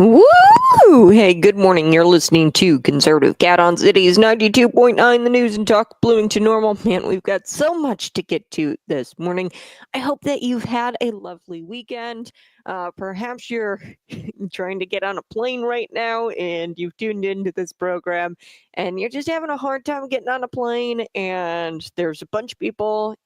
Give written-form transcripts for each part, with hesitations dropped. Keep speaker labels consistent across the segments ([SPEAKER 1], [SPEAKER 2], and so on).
[SPEAKER 1] Woo! Hey, good morning. You're listening to Conservative Cat on Cities 92.9, the news and talk Bloomington Normal. Man, we've got so much to get to this morning. I hope that you've had a lovely weekend. Perhaps you're trying to get on a plane right now and you've tuned into this program and you're just having a hard time getting on a plane, and there's a bunch of people,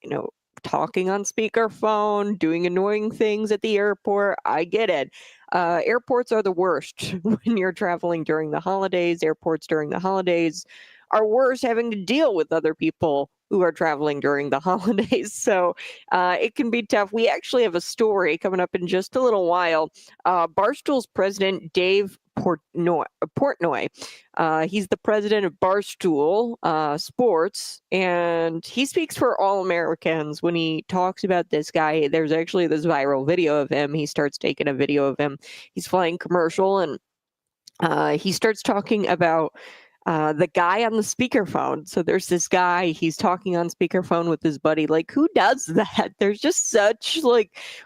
[SPEAKER 1] talking on speakerphone, doing annoying things at the airport. I get it. Airports are the worst when you're traveling during the holidays. Airports during the holidays are worse, having to deal with other people who are traveling during the holidays. So it can be tough. We actually have a story coming up in just a little while. Barstool's president, Dave Portnoy. He's the president of Barstool Sports, and he speaks for all Americans when he talks about this guy. There's actually this viral video of him. He starts taking a video of him. He's flying commercial, and he starts talking about the guy on the speakerphone. So there's this guy, he's talking on speakerphone with his buddy. Like, who does that? There's just such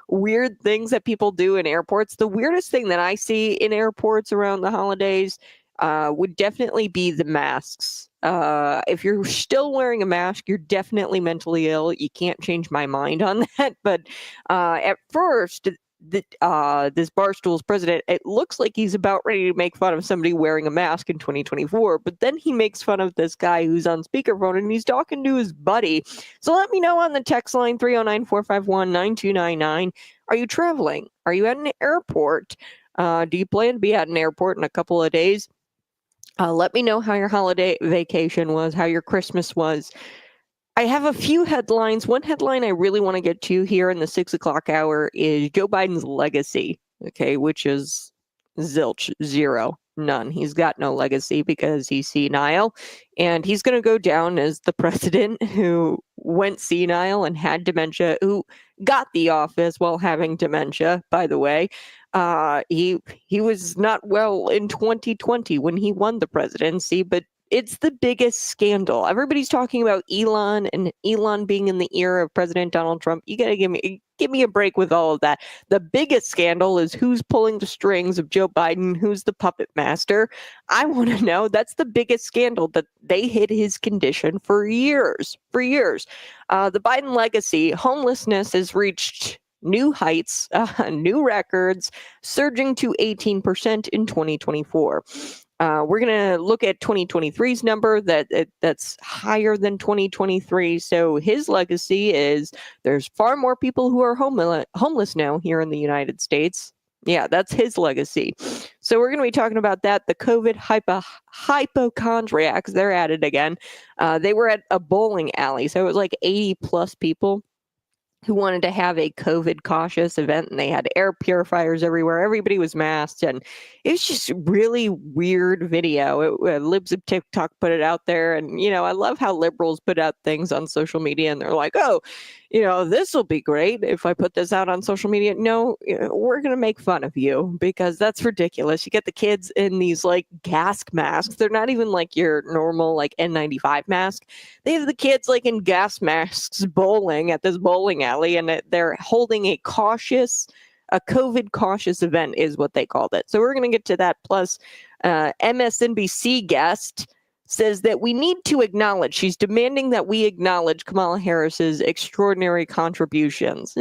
[SPEAKER 1] weird things that people do in airports. The weirdest thing that I see in airports around the holidays would definitely be the masks. If you're still wearing a mask, you're definitely mentally ill. You can't change my mind on that. But at first, this Barstool's president, it looks like he's about ready to make fun of somebody wearing a mask in 2024, but then he makes fun of this guy who's on speakerphone and he's talking to his buddy. So let me know on the text line 309-451-9299. Are you traveling? Are you at an airport? Do you plan to be at an airport in a couple of days? Let me know how your holiday vacation was, how your Christmas was. I have a few headlines. One headline I really want to get to here in the 6 o'clock hour is Joe Biden's legacy, which is zilch, zero, none. He's got no legacy because he's senile, and he's going to go down as the president who went senile and had dementia, who got the office while having dementia, by the way. He was not well in 2020 when he won the presidency, but it's the biggest scandal. Everybody's talking about Elon and Elon being in the ear of President Donald Trump. You got to give me a break with all of that. The biggest scandal is who's pulling the strings of Joe Biden, who's the puppet master. I want to know. That's the biggest scandal, that they hid his condition for years. The Biden legacy, homelessness has reached new heights, new records, surging to 18% in 2024. We're going to look at 2023's number that's higher than 2023. So his legacy is there's far more people who are homeless now here in the United States. Yeah, that's his legacy. So we're going to be talking about that. The COVID hypochondriacs, they're at it again. They were at a bowling alley. So it was like 80 plus people who wanted to have a COVID cautious event, and they had air purifiers everywhere. Everybody was masked, and it was just really weird video. Libs of TikTok put it out there, and I love how liberals put out things on social media, and they're like, "Oh, this will be great if I put this out on social media." No, we're gonna make fun of you because that's ridiculous. You get the kids in these gas masks. They're not even like your normal N95 mask. They have the kids in gas masks bowling at this bowling alley, and they're holding a COVID cautious event is what they called it. So we're going to get to that. Plus, MSNBC guest says that we need to acknowledge, she's demanding that we acknowledge Kamala Harris's extraordinary contributions.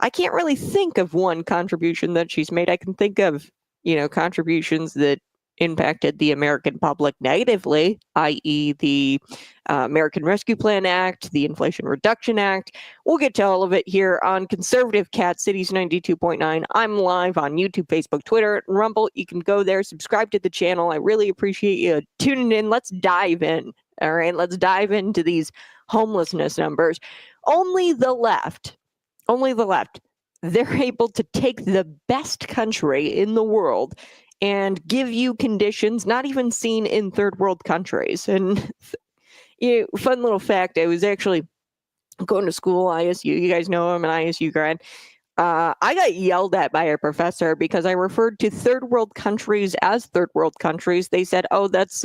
[SPEAKER 1] I can't really think of one contribution that she's made. I can think of, contributions that impacted the American public negatively, i.e. the American Rescue Plan Act, the Inflation Reduction Act. We'll get to all of it here on Conservative Cat Cities 92.9. I'm live on YouTube, Facebook, Twitter, and Rumble. You can go there, subscribe to the channel. I really appreciate you tuning in. Let's dive in. All right, let's dive into these homelessness numbers. Only the left, they're able to take the best country in the world and give you conditions not even seen in third world countries. And fun little fact, I was actually going to school, ISU. You guys know I'm an ISU grad. I got yelled at by a professor because I referred to third world countries as third world countries. They said, "Oh, that's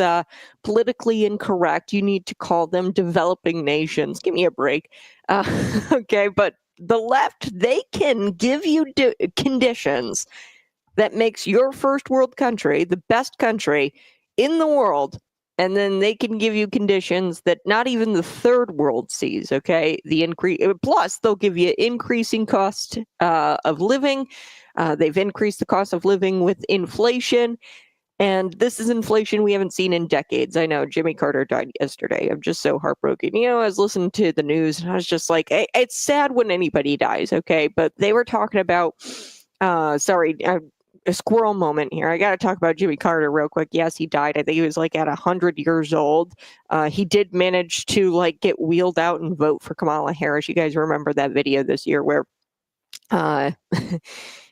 [SPEAKER 1] politically incorrect. You need to call them developing nations." Give me a break. Okay, but the left, they can give you conditions that makes your first world country the best country in the world, and then they can give you conditions that not even the third world sees. Okay, the increase, plus they'll give you increasing cost of living. They've increased the cost of living with inflation, and this is inflation we haven't seen in decades. I know Jimmy Carter died yesterday. I'm just so heartbroken. I was listening to the news and I was just like, it's sad when anybody dies, okay? But they were talking about, a squirrel moment here. I got to talk about Jimmy Carter real quick. Yes, he died. I think he was like at 100 years old. He did manage to like get wheeled out and vote for Kamala Harris. You guys remember that video this year where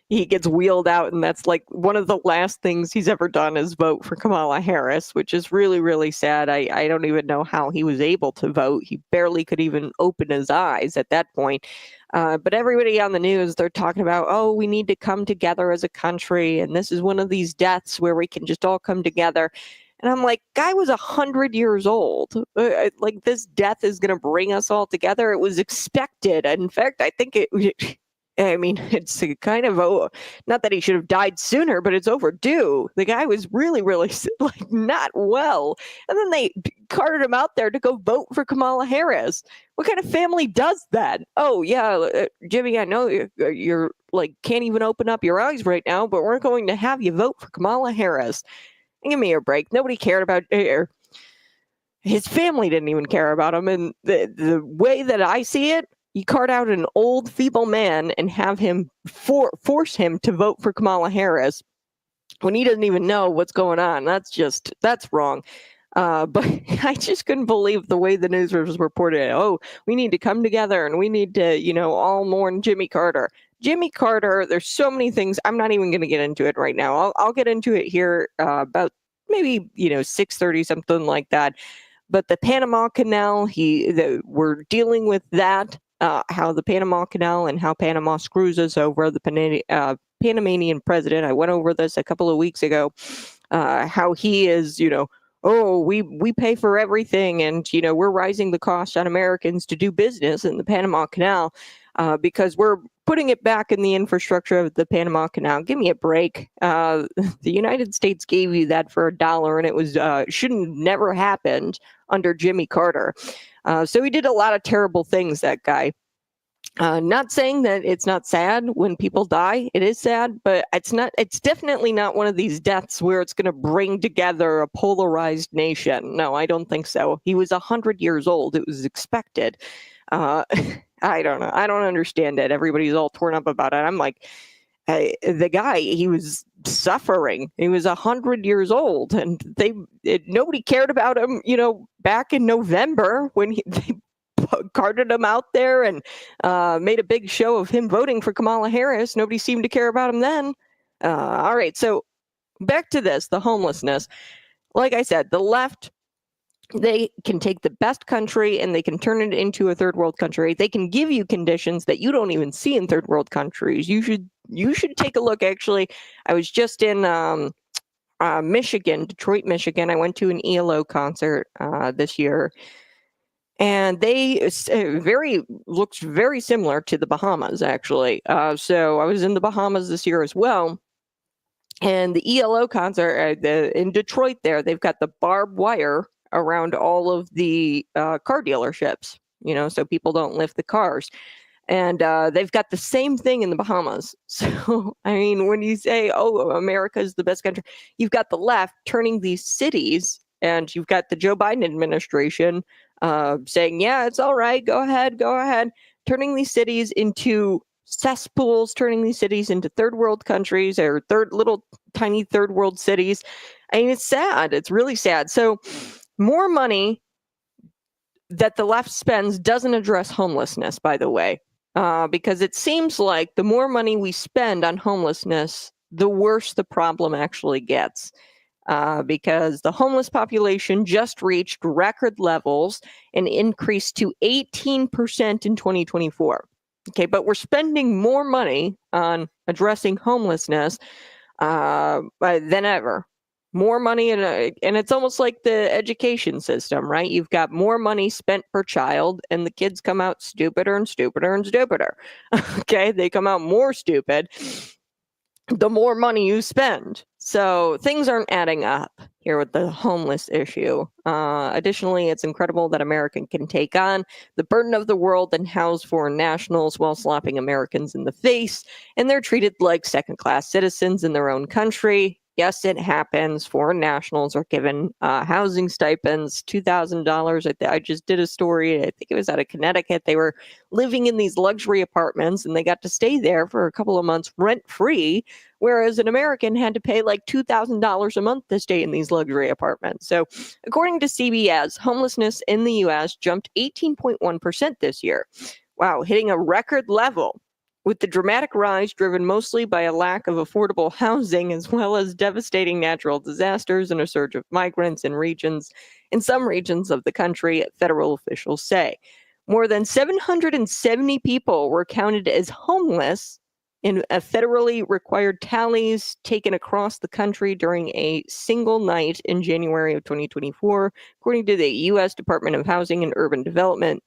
[SPEAKER 1] he gets wheeled out, and that's like one of the last things he's ever done is vote for Kamala Harris, which is really, really sad. I don't even know how he was able to vote. He barely could even open his eyes at that point. But everybody on the news, they're talking about, oh, we need to come together as a country, and this is one of these deaths where we can just all come together. And I'm like, guy was 100 years old. Like, this death is going to bring us all together. It was expected. In fact, I think it's kind of, not that he should have died sooner, but it's overdue. The guy was really, really like not well. And then they carted him out there to go vote for Kamala Harris. What kind of family does that? Oh, yeah, Jimmy, I know you're like can't even open up your eyes right now, but we're going to have you vote for Kamala Harris. And give me a break. Nobody cared about his family didn't even care about him. And the way that I see it, you cart out an old, feeble man and have him force him to vote for Kamala Harris when he doesn't even know what's going on. That's wrong. But I just couldn't believe the way the news was reported. Oh, we need to come together and we need to, all mourn Jimmy Carter. Jimmy Carter, there's so many things. I'm not even going to get into it right now. I'll get into it here about maybe, 6:30, something like that. But the Panama Canal, we're dealing with that. How the Panama Canal and how Panama screws us over. The Panamanian president, I went over this a couple of weeks ago, how he is, oh, we pay for everything, and, we're rising the cost on Americans to do business in the Panama Canal because we're putting it back in the infrastructure of the Panama Canal. Give me a break. The United States gave you that for $1, and it was shouldn't have never happened under Jimmy Carter. So he did a lot of terrible things, that guy. Not saying that it's not sad when people die. It is sad, but it's definitely not one of these deaths where it's going to bring together a polarized nation. No, I don't think so. He was 100 years old. It was expected. I don't know. I don't understand it. Everybody's all torn up about it. I'm like, the guy, he was suffering. He was 100 years old, and nobody cared about him, back in November when they carted him out there and made a big show of him voting for Kamala Harris. Nobody seemed to care about him then. All right, so back to this, the homelessness. Like I said, the left, they can take the best country and they can turn it into a third world country. They can give you conditions that you don't even see in third world countries. You should take a look. Actually, I was just in Michigan, Detroit, Michigan. I went to an ELO concert this year, and they looks very similar to the Bahamas, actually. So I was in the Bahamas this year as well. And the ELO concert in Detroit there, they've got the barbed wire around all of the car dealerships, so people don't lift the cars. And they've got the same thing in the Bahamas. So, I mean, when you say, oh, America is the best country, you've got the left turning these cities, and you've got the Joe Biden administration saying, yeah, it's all right, go ahead, turning these cities into cesspools, turning these cities into third world countries or tiny third world cities. I mean, it's sad. It's really sad. So more money that the left spends doesn't address homelessness, by the way, because it seems like the more money we spend on homelessness, the worse the problem actually gets. Because the homeless population just reached record levels and increased to 18% in 2024. Okay, but we're spending more money on addressing homelessness than ever. More money, and it's almost like the education system, right? You've got more money spent per child, and the kids come out stupider and stupider and stupider. Okay, they come out more stupid. the more money you spend. So things aren't adding up here with the homeless issue. Additionally, it's incredible that America can take on the burden of the world and house foreign nationals while slapping Americans in the face, and they're treated like second-class citizens in their own country. Yes, it happens. Foreign nationals are given housing stipends, $2,000. I just did a story, I think it was out of Connecticut. They were living in these luxury apartments, and they got to stay there for a couple of months rent-free, whereas an American had to pay like $2,000 a month to stay in these luxury apartments. So, according to CBS, homelessness in the U.S. jumped 18.1% this year. Wow, hitting a record level, with the dramatic rise driven mostly by a lack of affordable housing, as well as devastating natural disasters and a surge of migrants in some regions of the country, federal officials say. More than 770 people were counted as homeless in a federally required tallies taken across the country during a single night in January of 2024, according to the U.S. Department of Housing and Urban Development,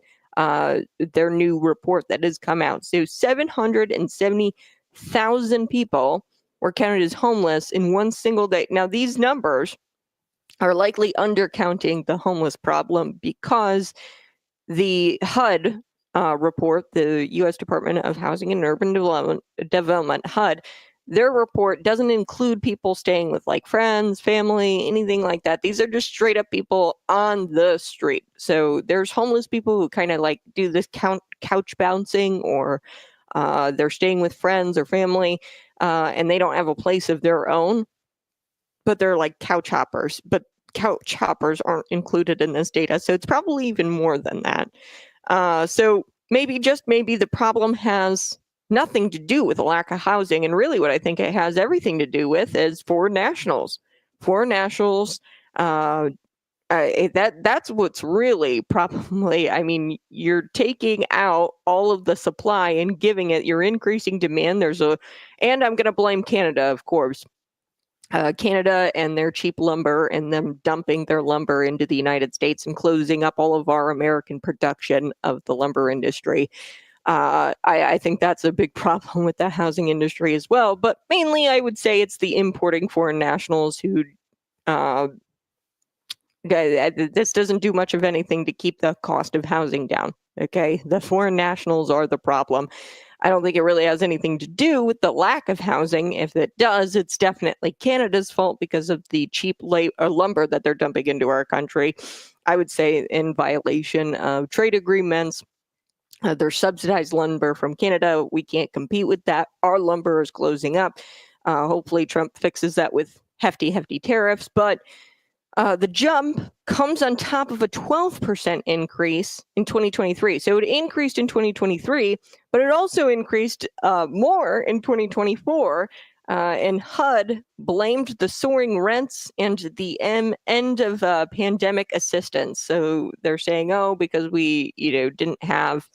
[SPEAKER 1] their new report that has come out. So 770,000 people were counted as homeless in one single day. Now, these numbers are likely undercounting the homeless problem because the HUD report, the U.S. Department of Housing and Urban Development, HUD, their report doesn't include people staying with like friends, family, anything like that. These are just straight up people on the street. So there's homeless people who kind of like do this couch bouncing, or they're staying with friends or family, and they don't have a place of their own, but they're like couch hoppers. But couch hoppers aren't included in this data, so it's probably even more than that. So maybe, just maybe, the problem has nothing to do with a lack of housing, and really what I think it has everything to do with is foreign nationals. Foreign nationals, that's what's really probably, I mean, you're taking out all of the supply and giving it, you're increasing demand. And I'm going to blame Canada, of course. Canada and their cheap lumber, and them dumping their lumber into the United States and closing up all of our American production of the lumber industry. I think that's a big problem with the housing industry as well. But mainly, I would say it's the importing foreign nationals who this doesn't do much of anything to keep the cost of housing down. Okay, the foreign nationals are the problem. I don't think it really has anything to do with the lack of housing. If it does, it's definitely Canada's fault because of the cheap lumber that they're dumping into our country. I would say in violation of trade agreements. There's subsidized lumber from Canada. We can't compete with that. Our lumber is closing up. Hopefully Trump fixes that with hefty tariffs. But the jump comes on top of a 12% increase in 2023. So it increased in 2023, but it also increased more in 2024. And HUD blamed the soaring rents and the end of pandemic assistance. So they're saying, oh, because we didn't have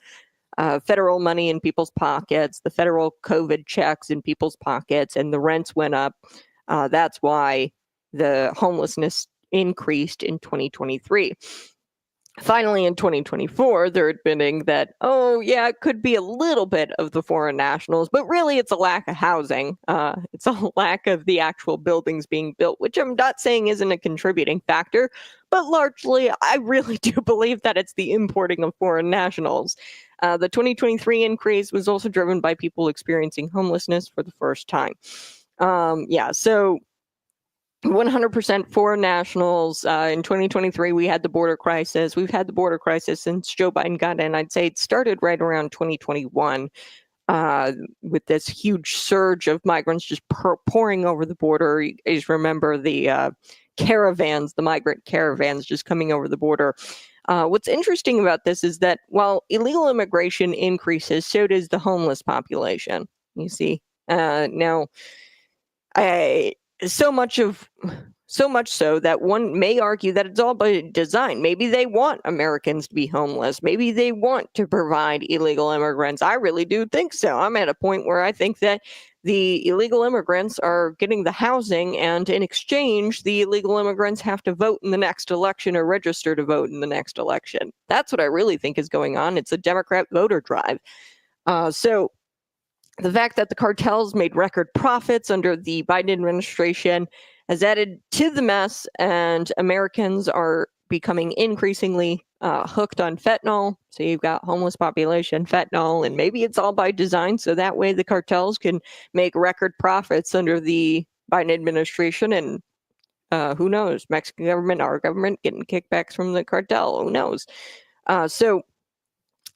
[SPEAKER 1] federal money in people's pockets, the federal COVID checks in people's pockets, and the rents went up. That's why the homelessness increased in 2023. Finally, in 2024, they're admitting that, oh, yeah, it could be a little bit of the foreign nationals, but really it's a lack of housing. It's a lack of the actual buildings being built, which I'm not saying isn't a contributing factor, but largely I really do believe that it's the importing of foreign nationals. The 2023 increase was also driven by people experiencing homelessness for the first time. So 100% foreign nationals. In 2023, we had the border crisis. We've had the border crisis since Joe Biden got in. I'd say it started right around 2021 with this huge surge of migrants just pouring over the border. You guys remember the caravans, the migrant caravans just coming over the border. What's interesting about this is that while illegal immigration increases, so does the homeless population. You see, now, so much so that one may argue that it's all by design. Maybe they want Americans to be homeless. Maybe they want to provide illegal immigrants. I really do think so. I'm at a point where I think that the illegal immigrants are getting the housing, and in exchange, the illegal immigrants have to vote in the next election or register to vote in the next election. That's what I really think is going on. It's a Democrat voter drive. So The fact that the cartels made record profits under the Biden administration has added to the mess, and Americans are becoming increasingly hooked on fentanyl. So you've got homeless population, fentanyl, and maybe it's all by design. So that way the cartels can make record profits under the Biden administration. And who knows? Mexican government, our government getting kickbacks from the cartel. Who knows? So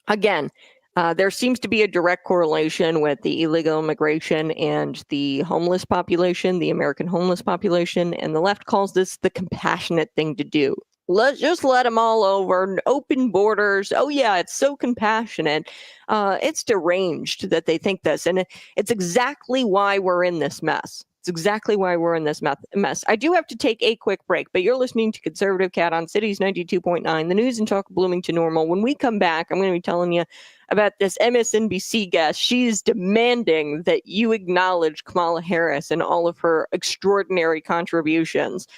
[SPEAKER 1] again, there seems to be a direct correlation with the illegal immigration and the homeless population, the American homeless population, and the left calls this the compassionate thing to do. Let's just let them all over, open borders. Oh yeah, it's so compassionate. It's deranged that they think this, and it's exactly why we're in this mess. It's exactly why we're in this mess. I do have to take a quick break, but you're listening to Conservative Cat on Cities 92.9, the news and talk of Bloomington Normal. When we come back, I'm going to be telling you about this MSNBC guest. She's demanding that you acknowledge Kamala Harris and all of her extraordinary contributions.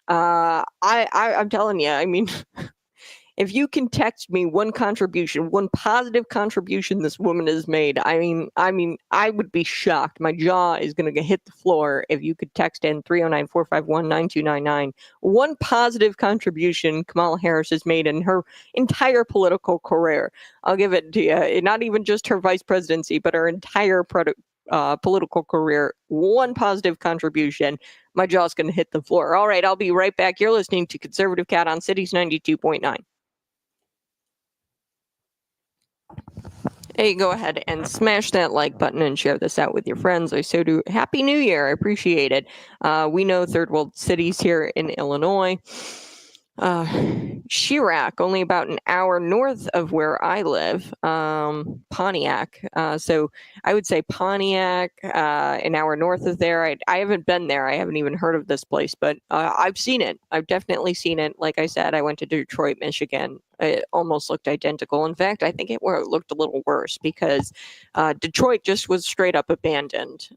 [SPEAKER 1] I'm telling you, I mean, if you can text me one contribution, one positive contribution this woman has made, I mean, I would be shocked. My jaw is going to hit the floor if you could text in 309-451-9299. One positive contribution Kamala Harris has made in her entire political career. I'll give it to you. Not even just her vice presidency, but her entire political career. One positive contribution. My jaw's going to hit the floor. All right, I'll be right back. You're listening to Conservative Cat on Cities 92.9. Hey, go ahead and smash that like button and share this out with your friends. I so do. Happy New Year. I appreciate it. We know third world cities here in Illinois. Chirac, only about an hour north of where I live, Pontiac. So I would say Pontiac, an hour north of there. I haven't been there. I haven't even heard of this place, but I've seen it. I've definitely seen it. Like I said, I went to Detroit, Michigan. It almost looked identical. In fact, I think it looked a little worse because Detroit just was straight up abandoned.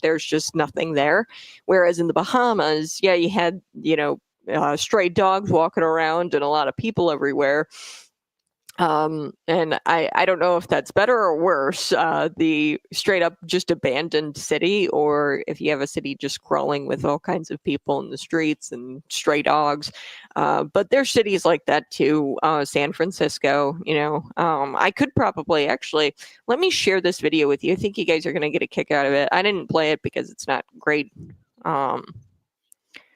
[SPEAKER 1] There's just nothing there. Whereas in the Bahamas, yeah, you had, stray dogs walking around and a lot of people everywhere. And I don't know if that's better or worse, the straight up just abandoned city, or if you have a city just crawling with all kinds of people in the streets and stray dogs. But there's cities like that too. San Francisco, I could probably actually, let me share this video with you. I think you guys are going to get a kick out of it. I didn't play it because it's not great.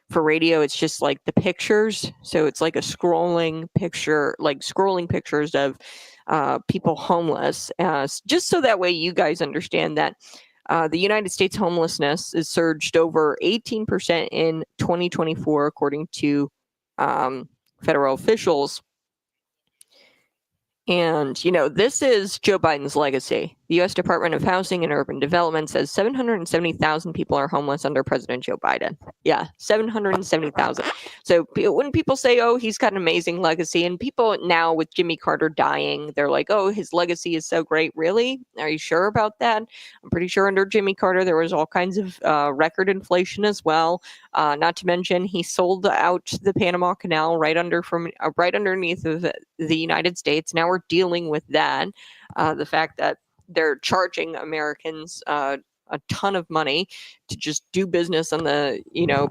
[SPEAKER 1] For radio, it's just like the pictures. So it's like a scrolling picture, like scrolling pictures of people homeless, just so that way you guys understand that the United States homelessness has surged over 18% in 2024, according to federal officials. And, this is Joe Biden's legacy. The U.S. Department of Housing and Urban Development says 770,000 people are homeless under President Joe Biden. Yeah, 770,000. So when people say, oh, he's got an amazing legacy, and people now with Jimmy Carter dying, they're like, oh, his legacy is so great. Really? Are you sure about that? I'm pretty sure under Jimmy Carter, there was all kinds of record inflation as well. Not to mention, he sold out the Panama Canal right underneath of the United States. Now we're dealing with that. The fact that they're charging Americans a ton of money to just do business on the,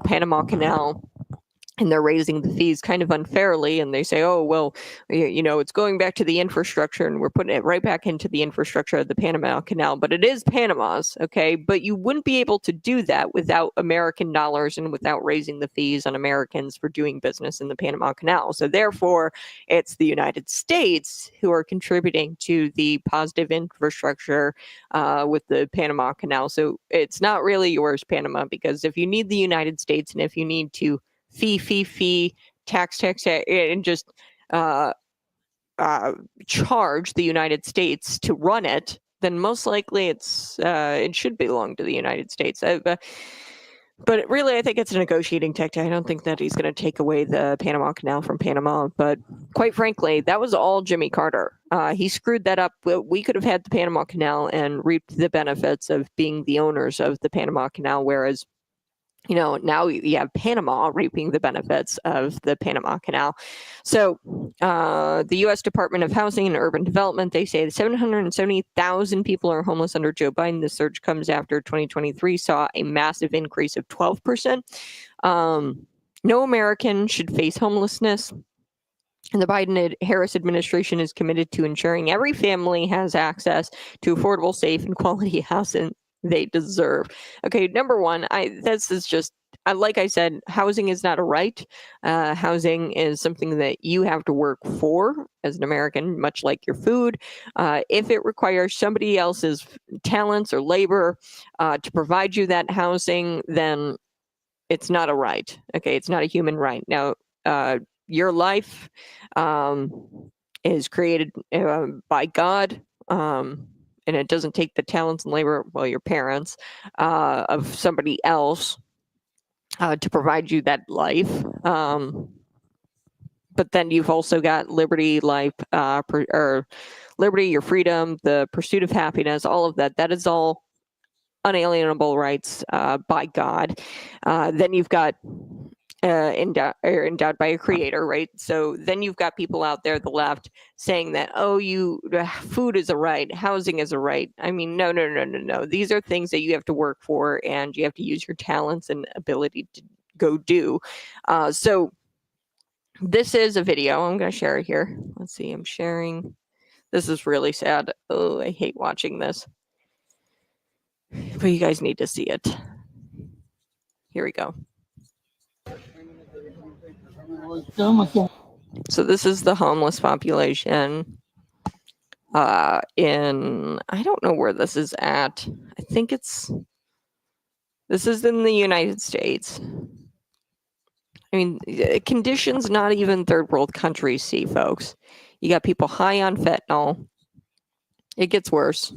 [SPEAKER 1] Panama Canal. And they're raising the fees kind of unfairly. And they say, oh, well, it's going back to the infrastructure and we're putting it right back into the infrastructure of the Panama Canal. But it is Panama's, okay? But you wouldn't be able to do that without American dollars and without raising the fees on Americans for doing business in the Panama Canal. So therefore, it's the United States who are contributing to the positive infrastructure with the Panama Canal. So it's not really yours, Panama, because if you need the United States and if you need to fee, tax, and just charge the United States to run it, then most likely it should belong to the United States. But really, I think it's a negotiating tactic. I don't think that he's going to take away the Panama Canal from Panama. But quite frankly, that was all Jimmy Carter. He screwed that up. We could have had the Panama Canal and reaped the benefits of being the owners of the Panama Canal, whereas now you have Panama reaping the benefits of the Panama Canal. So the U.S. Department of Housing and Urban Development, they say 770,000 people are homeless under Joe Biden. The surge comes after 2023 saw a massive increase of 12%. No American should face homelessness. And the Biden-Harris administration is committed to ensuring every family has access to affordable, safe, and quality housing they deserve. Okay, number one, this is just, like I said, housing is not a right. Housing is something that you have to work for as an American, much like your food. If it requires somebody else's talents or labor to provide you that housing, then it's not a right. Okay, it's not a human right. Now, your life is created by God, and it doesn't take the talents and labor, well, your parents, of somebody else to provide you that life. But then you've also got liberty, life, or liberty, your freedom, the pursuit of happiness, all of that. That is all unalienable rights by God. Then you've got endowed by a creator, right? So then you've got people out there, the left, saying that, food is a right, housing is a right. I mean, no. These are things that you have to work for, and you have to use your talents and ability to go do. So this is a video. I'm going to share it here. Let's see. I'm sharing. This is really sad. Oh, I hate watching this. But you guys need to see it. Here we go. So this is the homeless population in, I don't know where this is at. I think this is in the United States. I mean, conditions not even third world countries see, folks. You got people high on fentanyl. It gets worse.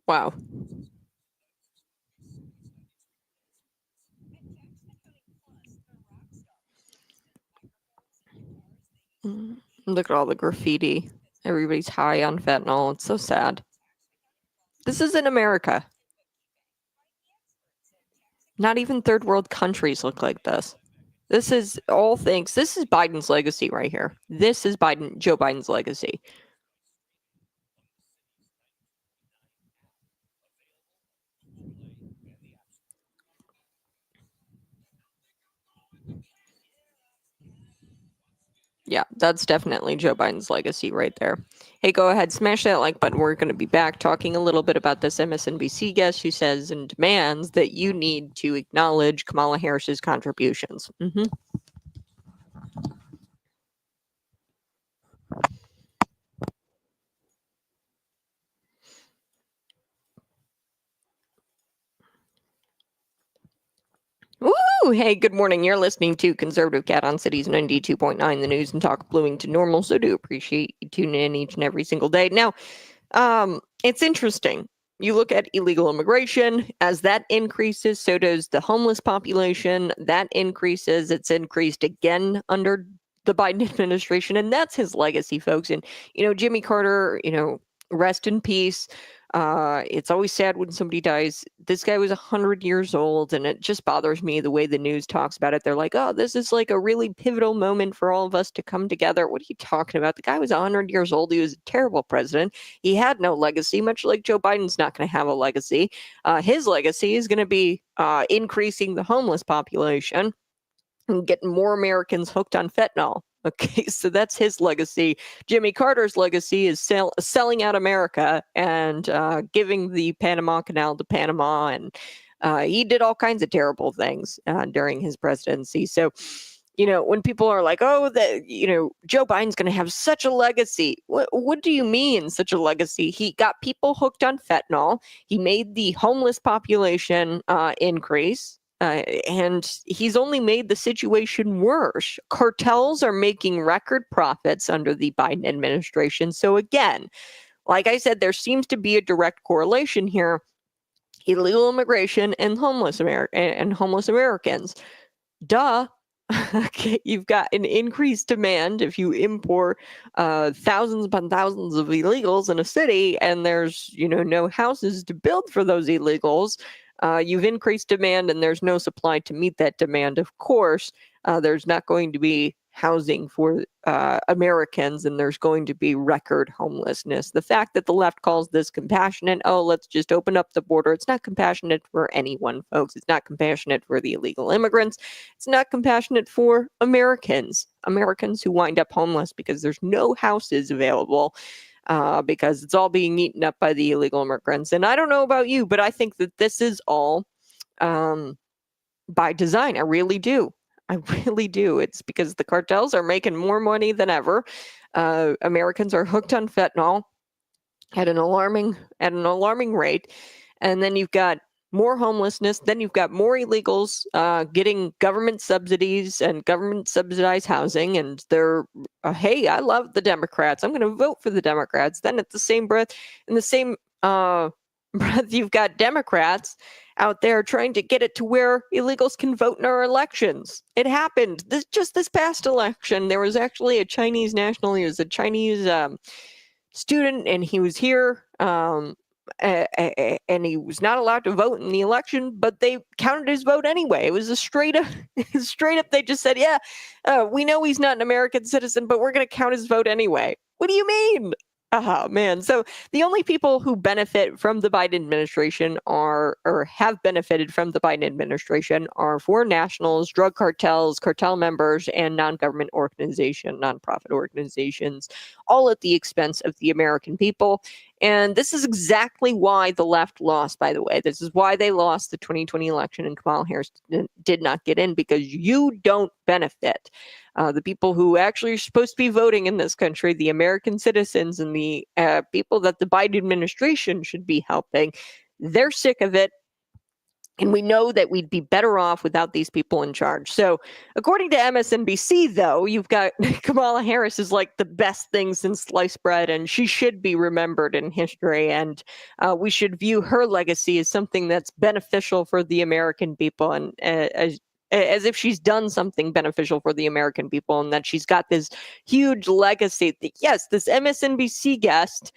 [SPEAKER 1] Wow. Look at all the graffiti. Everybody's high on fentanyl. It's so sad. This is in America. Not even third world countries look like this. This is all things. This is Biden's legacy right here. This is Joe Biden's legacy. Yeah, that's definitely Joe Biden's legacy right there. Hey, go ahead, smash that like button. We're going to be back talking a little bit about this MSNBC guest who says and demands that you need to acknowledge Kamala Harris's contributions. Woo! Hey, good morning. You're listening to Conservative Cat on Cities 92.9, the news and talk Bloomington Normal. So do appreciate you tuning in each and every single day. Now, it's interesting. You look at illegal immigration, as that increases, so does the homeless population. That increases. It's increased again under the Biden administration, and that's his legacy, folks. And, Jimmy Carter, rest in peace. It's always sad when somebody dies. This guy was 100 years old, and it just bothers me the way the news talks about it. They're like, oh, this is like a really pivotal moment for all of us to come together. What are you talking about? The guy was 100 years old. He was a terrible president. He had no legacy, much like Joe Biden's not going to have a legacy. His legacy is going to be increasing the homeless population and getting more Americans hooked on fentanyl. Okay, so that's his legacy. Jimmy Carter's legacy is selling out America and giving the Panama Canal to Panama. And he did all kinds of terrible things during his presidency. So, when people are like, oh, Joe Biden's going to have such a legacy. What do you mean such a legacy? He got people hooked on fentanyl. He made the homeless population increase. And he's only made the situation worse. Cartels are making record profits under the Biden administration. So again, like I said, there seems to be a direct correlation here. illegal immigration and homeless Americans. Duh. Okay, you've got an increased demand if you import thousands upon thousands of illegals in a city, and there's no houses to build for those illegals. You've increased demand, and there's no supply to meet that demand. Of course, there's not going to be housing for Americans, and there's going to be record homelessness. The fact that the left calls this compassionate, oh, let's just open up the border. It's not compassionate for anyone, folks. It's not compassionate for the illegal immigrants. It's not compassionate for Americans who wind up homeless because there's no houses available. Because it's all being eaten up by the illegal immigrants. And I don't know about you, but I think that this is all by design. I really do. It's because the cartels are making more money than ever. Americans are hooked on fentanyl at an alarming rate. And then you've got more homelessness. Then you've got more illegals getting government subsidies and government subsidized housing. And they're, hey, I love the Democrats. I'm going to vote for the Democrats. Then at the same breath, you've got Democrats out there trying to get it to where illegals can vote in our elections. It happened this past election. There was actually a Chinese national. He was a Chinese student, and he was here. And he was not allowed to vote in the election, but they counted his vote anyway. It was a straight up. They just said, "Yeah, we know he's not an American citizen, but we're going to count his vote anyway." What do you mean? Oh, man. So the only people who benefit from the Biden administration or have benefited from the Biden administration are foreign nationals, drug cartels, cartel members, and nonprofit organizations, all at the expense of the American people. And this is exactly why the left lost, by the way. This is why they lost the 2020 election and Kamala Harris did not get in, because you don't benefit. The people who actually are supposed to be voting in this country, the American citizens and the people that the Biden administration should be helping, they're sick of it. And we know that we'd be better off without these people in charge. So according to MSNBC, though, you've got Kamala Harris is like the best thing since sliced bread, and she should be remembered in history. And we should view her legacy as something that's beneficial for the American people, and as if she's done something beneficial for the American people, and that she's got this huge legacy. Yes, this MSNBC guest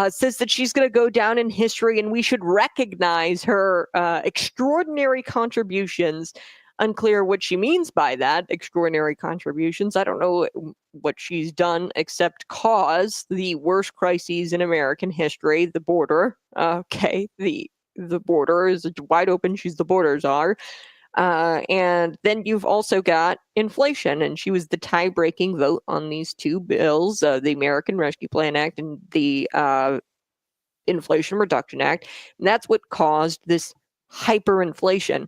[SPEAKER 1] says that she's going to go down in history, and we should recognize her extraordinary contributions. Unclear what she means by that, extraordinary contributions. I don't know what she's done except cause the worst crises in American history, the border. Okay, the border is wide open. She's the border czar. And then you've also got inflation, and she was the tie-breaking vote on these two bills, the American Rescue Plan Act and the Inflation Reduction Act. And that's what caused this hyperinflation.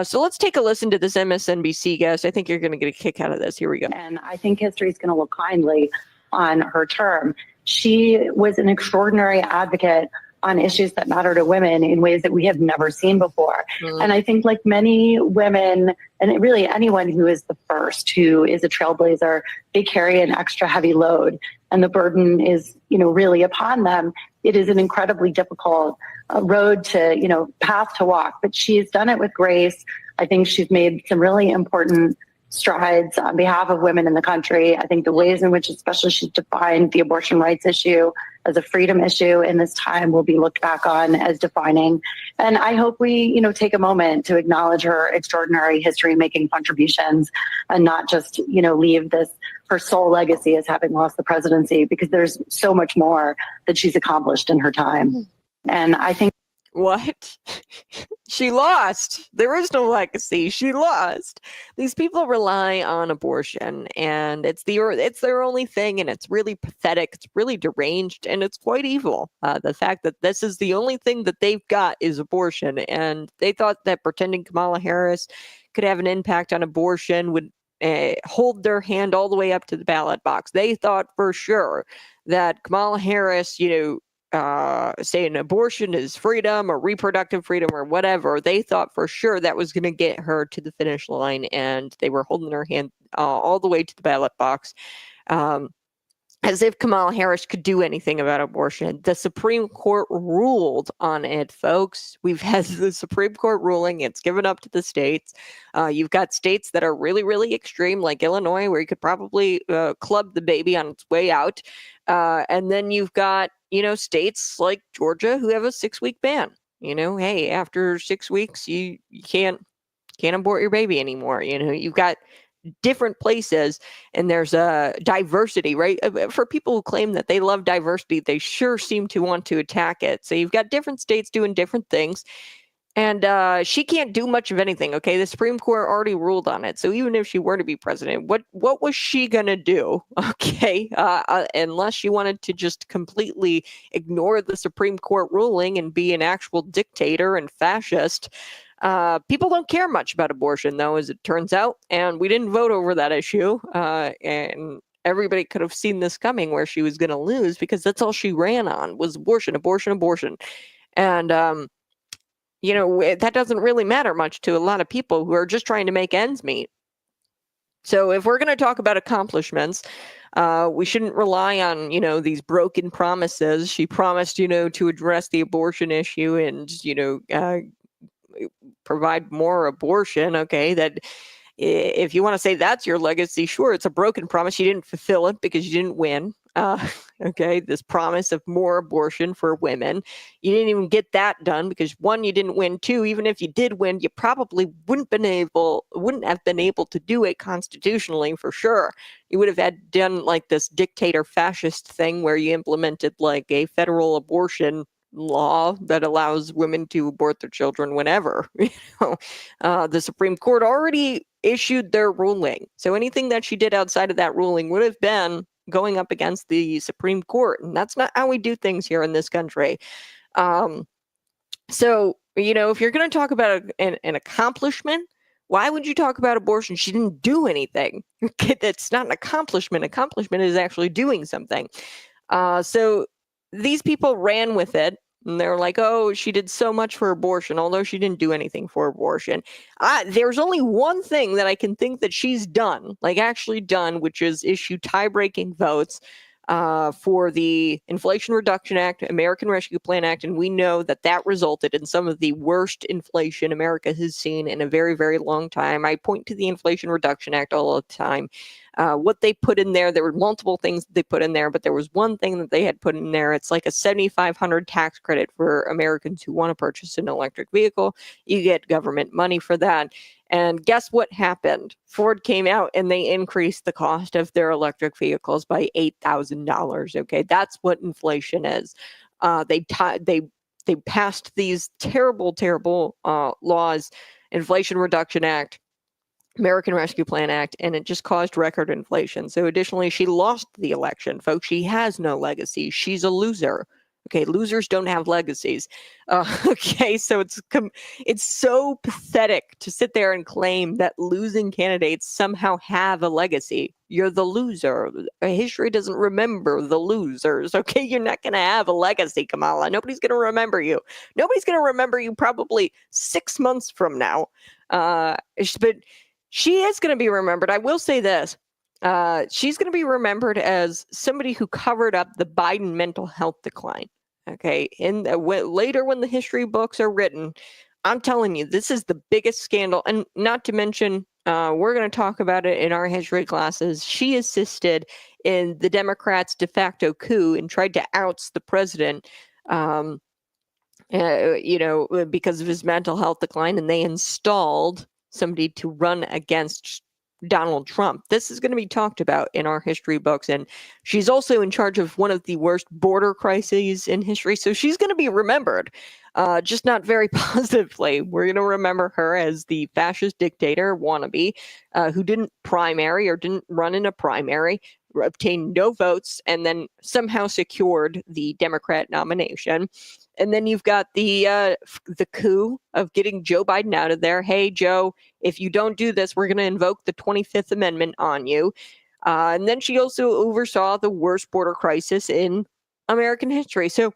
[SPEAKER 1] So let's take a listen to this MSNBC guest. I think you're going to get a kick out of this. Here we go.
[SPEAKER 2] And I think history is going to look kindly on her term. She was an extraordinary advocate on issues that matter to women in ways that we have never seen before. And I think, like many women, and really anyone who is the first, who is a trailblazer, they carry an extra heavy load, and the burden is, really upon them. It is an incredibly difficult road to, path to walk, but she's done it with grace. I think she's made some really important strides on behalf of women in the country. I think the ways in which especially she's defined the abortion rights issue as a freedom issue in this time will be looked back on as defining. And I hope we, take a moment to acknowledge her extraordinary history-making contributions and not just, leave her sole legacy as having lost the presidency, because there's so much more that she's accomplished in her time. And I think
[SPEAKER 1] what? She lost. There is no legacy. She lost. These people rely on abortion, and it's their only thing, and it's really pathetic. It's really deranged, and it's quite evil. The fact that this is the only thing that they've got is abortion, and they thought that pretending Kamala Harris could have an impact on abortion would hold their hand all the way up to the ballot box. They thought for sure that Kamala Harris, saying abortion is freedom or reproductive freedom or whatever, they thought for sure that was going to get her to the finish line, and they were holding her hand all the way to the ballot box. as if Kamala Harris could do anything about abortion. The Supreme Court ruled on it, folks. We've had the Supreme Court ruling. It's given up to the states. You've got states that are really, really extreme, like Illinois, where you could probably club the baby on its way out. And then you've got, states like Georgia who have a 6-week ban. Hey, after 6 weeks, you can't abort your baby anymore. You've got different places, and there's a diversity, right? For people who claim that they love diversity, they sure seem to want to attack it. So you've got different states doing different things, and she can't do much of anything. Okay, the Supreme Court already ruled on it. So even if she were to be president, what was she gonna do? Okay, unless she wanted to just completely ignore the Supreme Court ruling and be an actual dictator and fascist. People don't care much about abortion, though, as it turns out, and we didn't vote over that issue, and everybody could have seen this coming, where she was going to lose, because that's all she ran on was abortion, abortion, abortion. And, that doesn't really matter much to a lot of people who are just trying to make ends meet. So if we're going to talk about accomplishments, we shouldn't rely on, these broken promises. She promised, to address the abortion issue and, provide more abortion. Okay, that if you want to say that's your legacy, sure, it's a broken promise. You didn't fulfill it because you didn't win. Okay, this promise of more abortion for women, you didn't even get that done because, one, you didn't win. Two, even if you did win, you probably wouldn't have been able to do it constitutionally, for sure. You would have done like this dictator fascist thing where you implemented like a federal abortion law that allows women to abort their children whenever. The Supreme Court already issued their ruling, so anything that she did outside of that ruling would have been going up against the Supreme Court, and that's not how we do things here in this country. So if you're going to talk about an accomplishment, why would you talk about abortion? She didn't do anything. That's not an accomplishment. Accomplishment is actually doing something. So these people ran with it. And they're like, oh, she did so much for abortion, although she didn't do anything for abortion. There's only one thing that I can think that she's done, like actually done, which is issue tie-breaking votes for the Inflation Reduction Act, American Rescue Plan Act, and we know that resulted in some of the worst inflation America has seen in a very, very long time. I point to the Inflation Reduction Act all the time. What they put in there were multiple things that they put in there, but there was one thing that they had put in there. It's like a $7,500 tax credit for Americans who want to purchase an electric vehicle. You get government money for that. And guess what happened? Ford came out and they increased the cost of their electric vehicles by $8,000. Okay, that's what inflation is. They passed these terrible, terrible laws, Inflation Reduction Act, American Rescue Plan Act, and it just caused record inflation. So additionally, she lost the election, folks. She has no legacy. She's a loser. Okay, losers don't have legacies. Okay, so it's so pathetic to sit there and claim that losing candidates somehow have a legacy. You're the loser. History doesn't remember the losers. Okay, you're not going to have a legacy, Kamala. Nobody's going to remember you. Nobody's going to remember you probably 6 months from now. But she is going to be remembered. I will say this. She's going to be remembered as somebody who covered up the Biden mental health decline. Okay, later when the history books are written, I'm telling you, this is the biggest scandal. And not to mention, we're going to talk about it in our history classes. She assisted in the Democrats' de facto coup and tried to oust the president, because of his mental health decline, and they installed somebody to run against Donald Trump. This is going to be talked about in our history books, and she's also in charge of one of the worst border crises in history, so she's going to be remembered, just not very positively. We're going to remember her as the fascist dictator wannabe who didn't primary or didn't run in a primary, obtained no votes, and then somehow secured the Democrat nomination. And then you've got the coup of getting Joe Biden out of there. Hey, Joe, if you don't do this, we're going to invoke the 25th Amendment on you. And then she also oversaw the worst border crisis in American history. So,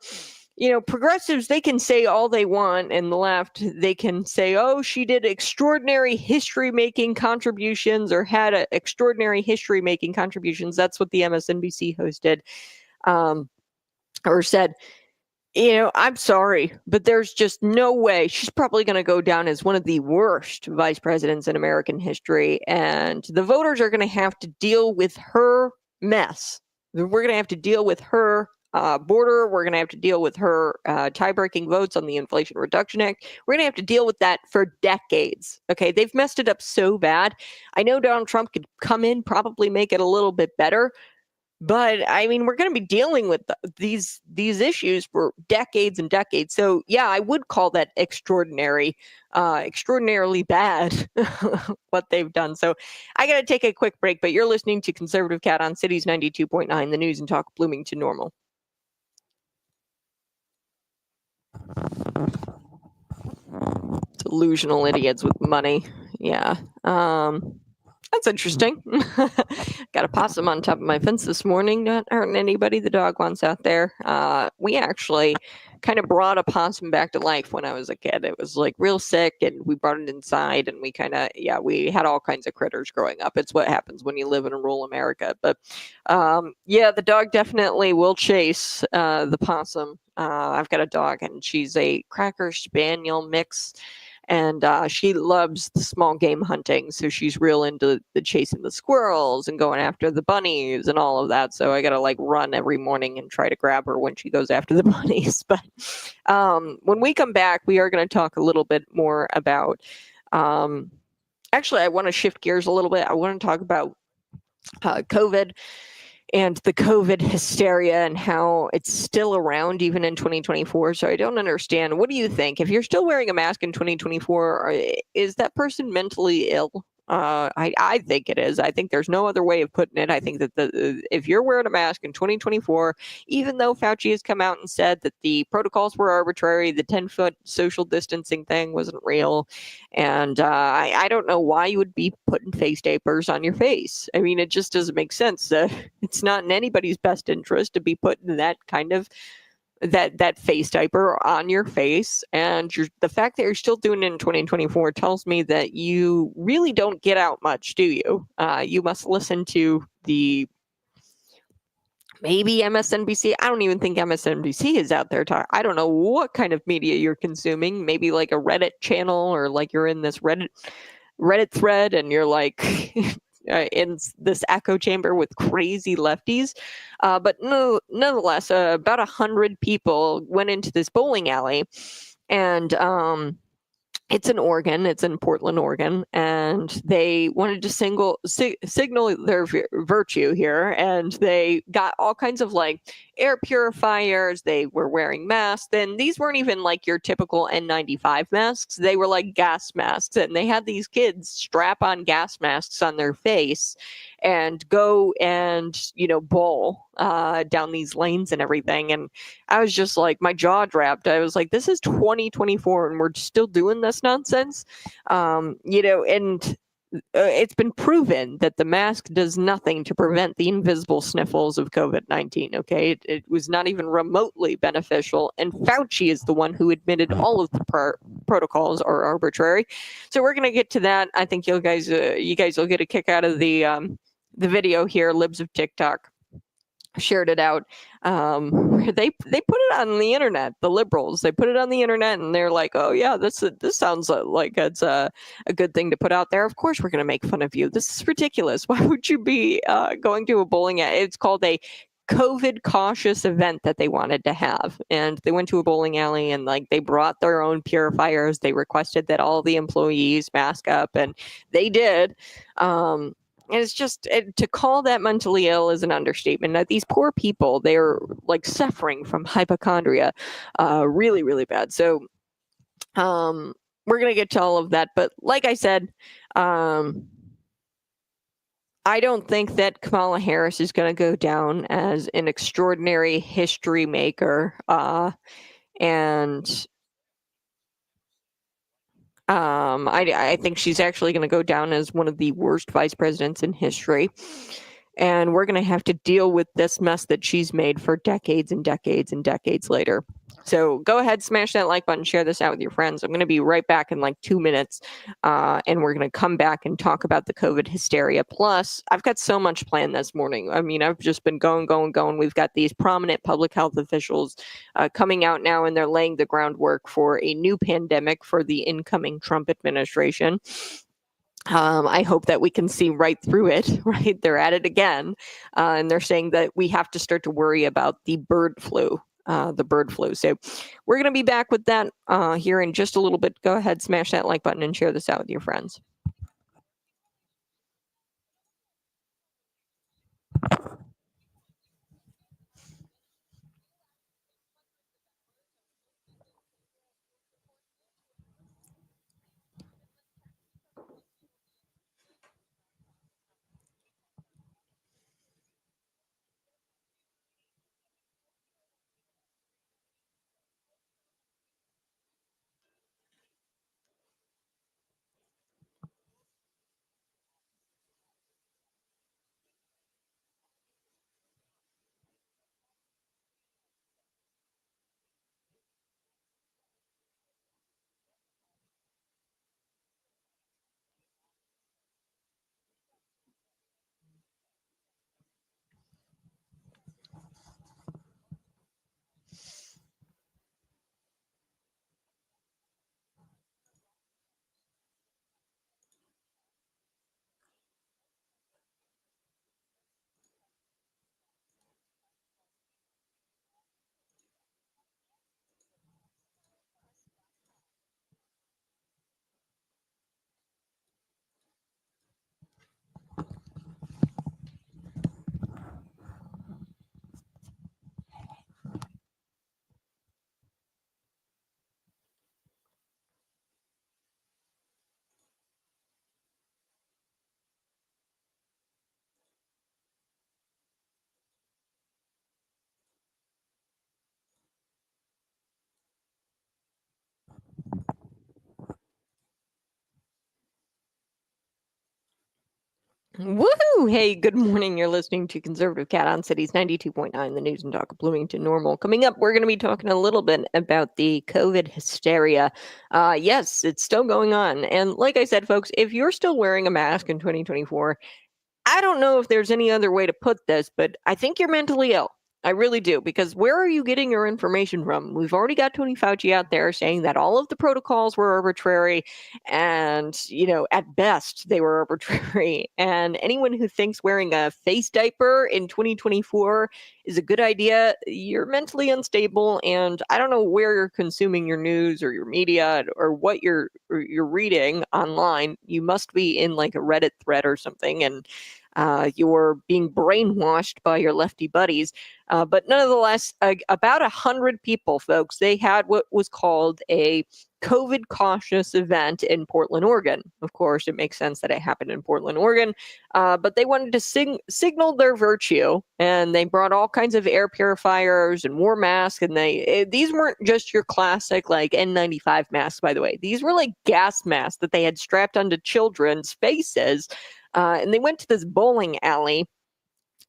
[SPEAKER 1] progressives, they can say all they want, and the left, they can say, oh, she did extraordinary history-making contributions or had extraordinary history-making contributions. That's what the MSNBC host did, or said. I'm sorry, but there's just no way. She's probably going to go down as one of the worst vice presidents in American history, and the voters are going to have to deal with her mess. We're going to have to deal with her border. We're going to have to deal with her tie-breaking votes on the Inflation Reduction Act. We're going to have to deal with that for decades. Okay, they've messed it up so bad. I know Donald Trump could come in, probably make it a little bit better. But I mean, we're going to be dealing with these issues for decades and decades. So yeah, I would call that extraordinarily bad what they've done. So I got to take a quick break. But you're listening to Conservative Cat on Cities 92.9, the news and talk Bloomington Normal. Delusional idiots with money. Yeah. That's interesting. Got a possum on top of my fence this morning, not hurting anybody. The dog wants out there. We actually kind of brought a possum back to life when I was a kid. It was like real sick, and we brought it inside, and we had all kinds of critters growing up. It's what happens when you live in rural America. But the dog definitely will chase the possum. I've got a dog, and she's a Cracker Spaniel mix. And she loves the small game hunting, so she's real into the chasing the squirrels and going after the bunnies and all of that. So I gotta run every morning and try to grab her when she goes after the bunnies. But when we come back, we are going to talk a little bit more about. Actually, I want to shift gears a little bit. I want to talk about COVID and the COVID hysteria and how it's still around even in 2024. So I don't understand. What do you think? If you're still wearing a mask in 2024, is that person mentally ill? I think it is. I think there's no other way of putting it. I think that if you're wearing a mask in 2024, even though Fauci has come out and said that the protocols were arbitrary, the 10-foot social distancing thing wasn't real, and I don't know why you would be putting face tapers on your face. I mean, it just doesn't make sense. It's not in anybody's best interest to be putting that kind of that face diaper on your face, and the fact that you're still doing it in 2024 tells me that you really don't get out much, do you? You must listen to maybe MSNBC. I don't even think MSNBC is out there talking. I don't know what kind of media you're consuming. Maybe like a Reddit channel, or like you're in this Reddit thread and you're like in this echo chamber with crazy lefties. But nonetheless, about 100 people went into this bowling alley, and it's in Oregon. It's in Portland, Oregon, and they wanted to signal their virtue here, and they got all kinds of air purifiers. They were wearing masks. Then these weren't even like your typical N95 masks. They were like gas masks, and they had these kids strap on gas masks on their face and go and bowl down these lanes and everything. And I was just like, my jaw dropped. I was like, this is 2024 and we're still doing this nonsense. And it's been proven that the mask does nothing to prevent the invisible sniffles of COVID-19. Okay, it was not even remotely beneficial, and Fauci is the one who admitted all of the protocols are arbitrary. So we're gonna get to that. I think you guys will get a kick out of the video here. Libs of TikTok shared it out. They put it on the internet. The liberals, they put it on the internet, and they're like, "Oh yeah, this sounds like it's a good thing to put out there. Of course, we're going to make fun of you. This is ridiculous. Why would you be going to a bowling alley?" It's called a COVID cautious event that they wanted to have, and they went to a bowling alley, and they brought their own purifiers. They requested that all the employees mask up, and they did. And it's just to call that mentally ill is an understatement. Now, these poor people, they're suffering from hypochondria, really, really bad. So we're going to get to all of that. But like I said, I don't think that Kamala Harris is going to go down as an extraordinary history maker. And I think she's actually going to go down as one of the worst vice presidents in history. and we're going to have to deal with this mess that she's made for decades and decades and decades later. So go ahead, smash that like button, share this out with your friends. I'm going to be right back in like 2 minutes, and we're going to come back and talk about the COVID hysteria. Plus, I've got so much planned this morning. I mean, I've just been going. We've got these prominent public health officials coming out now, and they're laying the groundwork for a new pandemic for the incoming Trump administration. I hope that we can see right through it, right? They're at it again. And they're saying that we have to start to worry about the bird flu. So we're going to be back with that here in just a little bit. Go ahead, smash that like button and share this out with your friends. Woohoo! Hey, good morning. You're listening to Conservative Cat on Cities 92.9, the news and talk of Bloomington Normal. Coming up, we're going to be talking a little bit about the COVID hysteria. Yes, it's still going on. And like I said, folks, if you're still wearing a mask in 2024, I don't know if there's any other way to put this, but I think you're mentally ill. I really do, because where are you getting your information from? We've already got Tony Fauci out there saying that all of the protocols were arbitrary, and, at best, they were arbitrary. And anyone who thinks wearing a face diaper in 2024 is a good idea, you're mentally unstable, and I don't know where you're consuming your news or your media or what you're reading online. You must be in like a Reddit thread or something, and you're being brainwashed by your lefty buddies. But nonetheless, about 100 people, folks, they had what was called a COVID cautious event in Portland, Oregon. Of course, it makes sense that it happened in Portland, Oregon. But they wanted to signal their virtue, and they brought all kinds of air purifiers and wore masks. And these weren't just your classic like N95 masks, by the way. These were like gas masks that they had strapped onto children's faces. And they went to this bowling alley,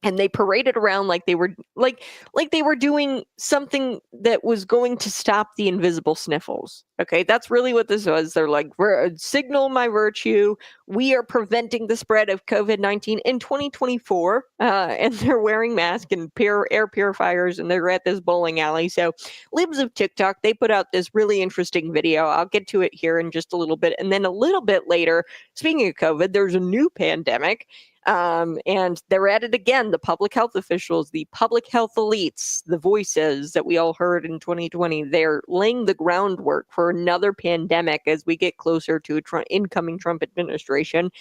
[SPEAKER 1] and they paraded around like they were doing something that was going to stop the invisible sniffles. Okay, that's really what this was. They're like, signal my virtue. We are preventing the spread of COVID-19 in 2024, and they're wearing masks and air purifiers, and they're at this bowling alley. So, libs of TikTok, they put out this really interesting video. I'll get to it here in just a little bit, and then a little bit later, speaking of COVID, there's a new pandemic. And they're at it again. The public health officials, the public health elites, the voices that we all heard in 2020, they're laying the groundwork for another pandemic as we get closer to an incoming Trump administration.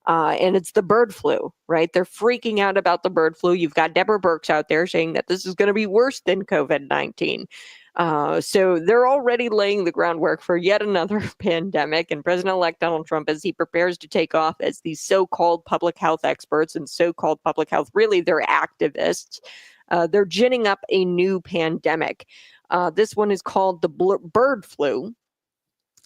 [SPEAKER 1] And it's the bird flu, right? They're freaking out about the bird flu. You've got Deborah Birx out there saying that this is going to be worse than COVID-19. So they're already laying the groundwork for yet another pandemic. And President-elect Donald Trump, as he prepares to take off as these so-called public health experts and so-called public health, really they're activists, they're ginning up a new pandemic. This one is called the bird flu.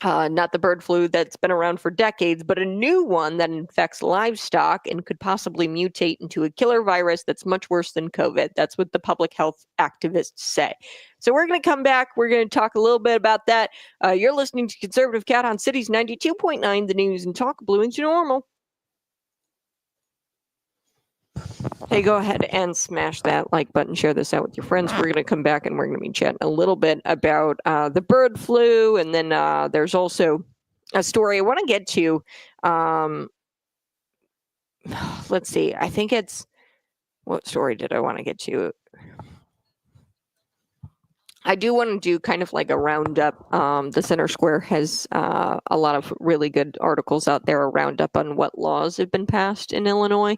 [SPEAKER 1] Not the bird flu that's been around for decades, but a new one that infects livestock and could possibly mutate into a killer virus that's much worse than COVID. That's what the public health activists say. So we're going to come back. We're going to talk a little bit about that. You're listening to Conservative Cat on Cities 92.9, the news and talk, Blue into normal. Hey, go ahead and smash that like button, share this out with your friends. We're going to come back and we're going to be chatting a little bit about the bird flu. And then there's also a story I want to get to. Let's see. I think it's, what story did I want to get to? I do want to do kind of like a roundup. The Center Square has a lot of really good articles out there, a roundup on what laws have been passed in Illinois.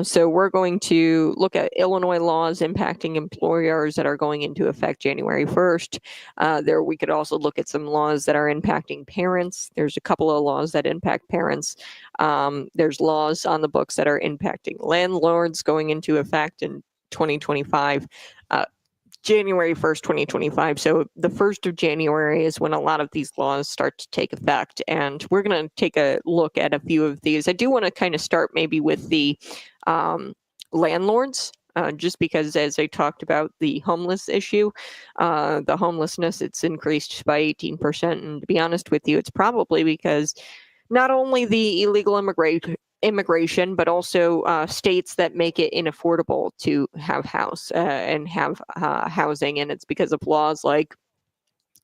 [SPEAKER 1] So we're going to look at Illinois laws impacting employers that are going into effect January 1st. There, we could also look at some laws that are impacting parents. There's a couple of laws that impact parents. There's laws on the books that are impacting landlords going into effect in 2025. January 1st, 2025. So the 1st of January is when a lot of these laws start to take effect. And we're going to take a look at a few of these. I do want to kind of start maybe with the landlords, just because as I talked about the homeless issue, the homelessness, it's increased by 18%. And to be honest with you, it's probably because not only the illegal immigration, but also states that make it inaffordable to have and have housing. And it's because of laws like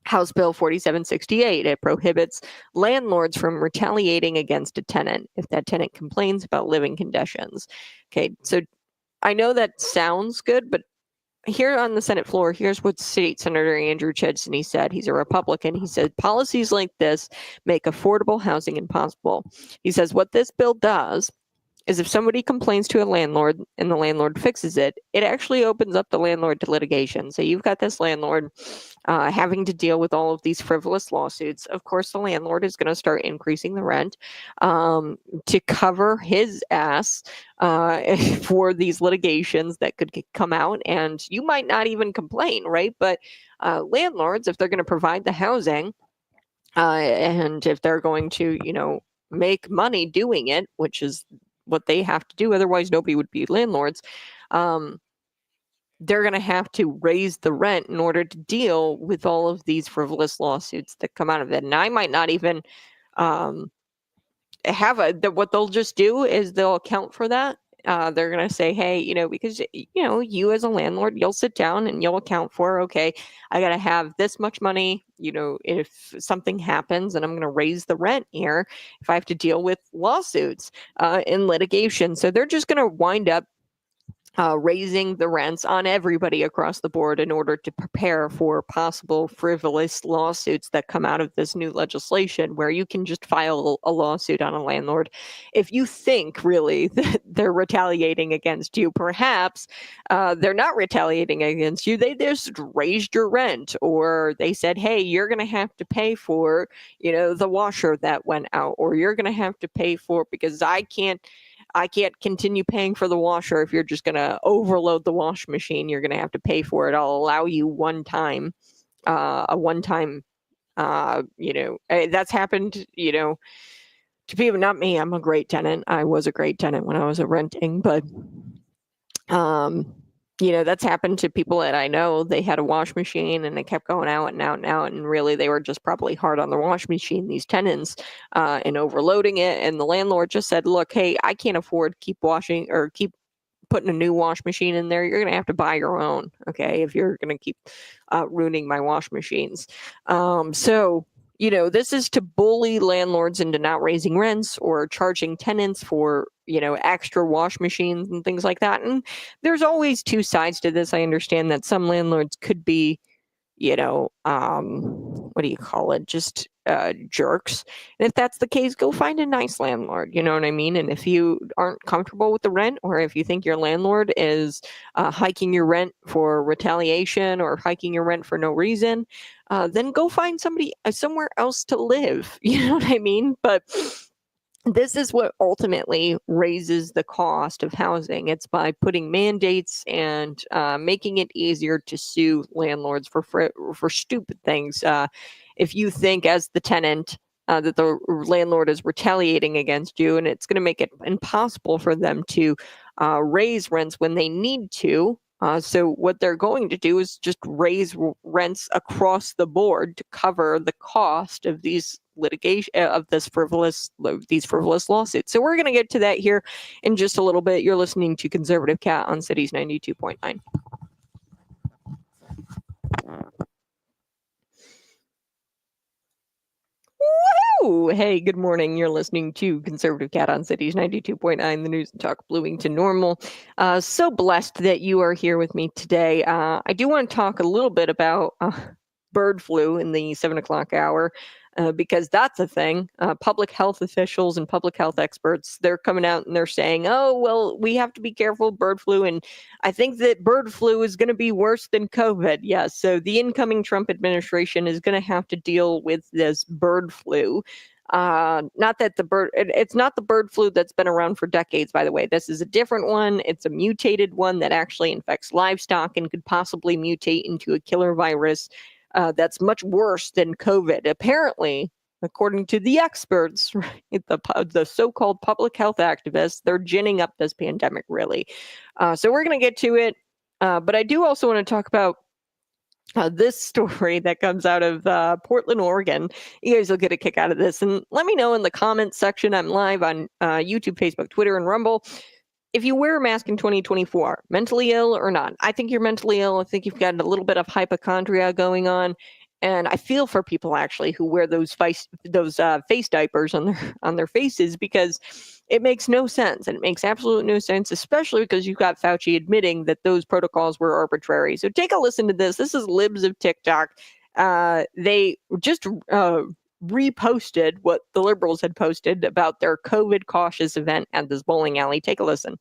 [SPEAKER 1] House Bill 4768. It prohibits landlords from retaliating against a tenant if that tenant complains about living conditions. Okay, so I know that sounds good, but here on the Senate floor, here's what State Senator Andrew Chesney said. He's a Republican. He said, policies like this make affordable housing impossible. He says, what this bill does is if somebody complains to a landlord and the landlord fixes it, it actually opens up the landlord to litigation. So you've got this landlord having to deal with all of these frivolous lawsuits. Of course, the landlord is going to start increasing the rent to cover his ass for these litigations that could come out. And you might not even complain, right? But landlords, if they're going to provide the housing and if they're going to, make money doing it, which is what they have to do, otherwise nobody would be landlords, they're going to have to raise the rent in order to deal with all of these frivolous lawsuits that come out of it. And I might not even what they'll just do is they'll account for that. They're going to say, hey, because, you as a landlord, you'll sit down and you'll account for, okay, I got to have this much money, if something happens and I'm going to raise the rent here, if I have to deal with lawsuits in litigation. So they're just going to wind up raising the rents on everybody across the board in order to prepare for possible frivolous lawsuits that come out of this new legislation, where you can just file a lawsuit on a landlord if you think really that they're retaliating against you. Perhaps they're not retaliating against you. They just raised your rent, or they said, hey, you're going to have to pay for, the washer that went out, or you're going to have to pay for, because I can't continue paying for the washer if you're just going to overload the wash machine. You're going to have to pay for it. I'll allow you a one-time, that's happened, to people, not me. I'm a great tenant. I was a great tenant when I was renting, but, that's happened to people that I know. They had a wash machine and they kept going out and out and out. And really, they were just probably hard on the wash machine, these tenants, and overloading it. And the landlord just said, look, hey, I can't afford keep putting a new wash machine in there. You're going to have to buy your own. Okay. If you're going to keep ruining my wash machines. So, this is to bully landlords into not raising rents or charging tenants for, extra wash machines and things like that. And there's always two sides to this. I understand that some landlords could be, what do you call it? Just jerks. And if that's the case, go find a nice landlord. You know what I mean? And if you aren't comfortable with the rent, or if you think your landlord is hiking your rent for retaliation or hiking your rent for no reason, then go find somebody somewhere else to live. You know what I mean? But this is what ultimately raises the cost of housing. It's by putting mandates and making it easier to sue landlords for stupid things. If you think as the tenant that the landlord is retaliating against you, and it's going to make it impossible for them to raise rents when they need to. So what they're going to do is just raise rents across the board to cover the cost of these litigation of these frivolous lawsuits. So we're going to get to that here in just a little bit. You're listening to Conservative Cat on Cities 92.9. Woohoo! Hey, good morning. You're listening to Conservative Cat on Cities 92.9, the news and talk Bloomington Normal. So blessed that you are here with me today. I do want to talk a little bit about bird flu in the 7 o'clock hour. Because that's a thing. Public health officials and public health experts, they're coming out and they're saying, oh, well, we have to be careful, bird flu. And I think that bird flu is going to be worse than COVID. Yeah, so the incoming Trump administration is going to have to deal with this bird flu. Not that it's not the bird flu that's been around for decades, by the way. This is a different one. It's a mutated one that actually infects livestock and could possibly mutate into a killer virus. That's much worse than COVID. Apparently, according to the experts, right, the so-called public health activists, they're ginning up this pandemic, really. So we're going to get to it. But I do also want to talk about this story that comes out of Portland, Oregon. You guys will get a kick out of this. And let me know in the comments section. I'm live on YouTube, Facebook, Twitter, and Rumble. If you wear a mask in 2024, mentally ill or not, I think you're mentally ill. I think you've got a little bit of hypochondria going on. And I feel for people actually who wear those face diapers on their faces, because it makes no sense. And it makes absolute no sense, especially because you've got Fauci admitting that those protocols were arbitrary. So take a listen to this. This is Libs of TikTok. They just reposted what the liberals had posted about their COVID cautious event at this bowling alley. Take a listen.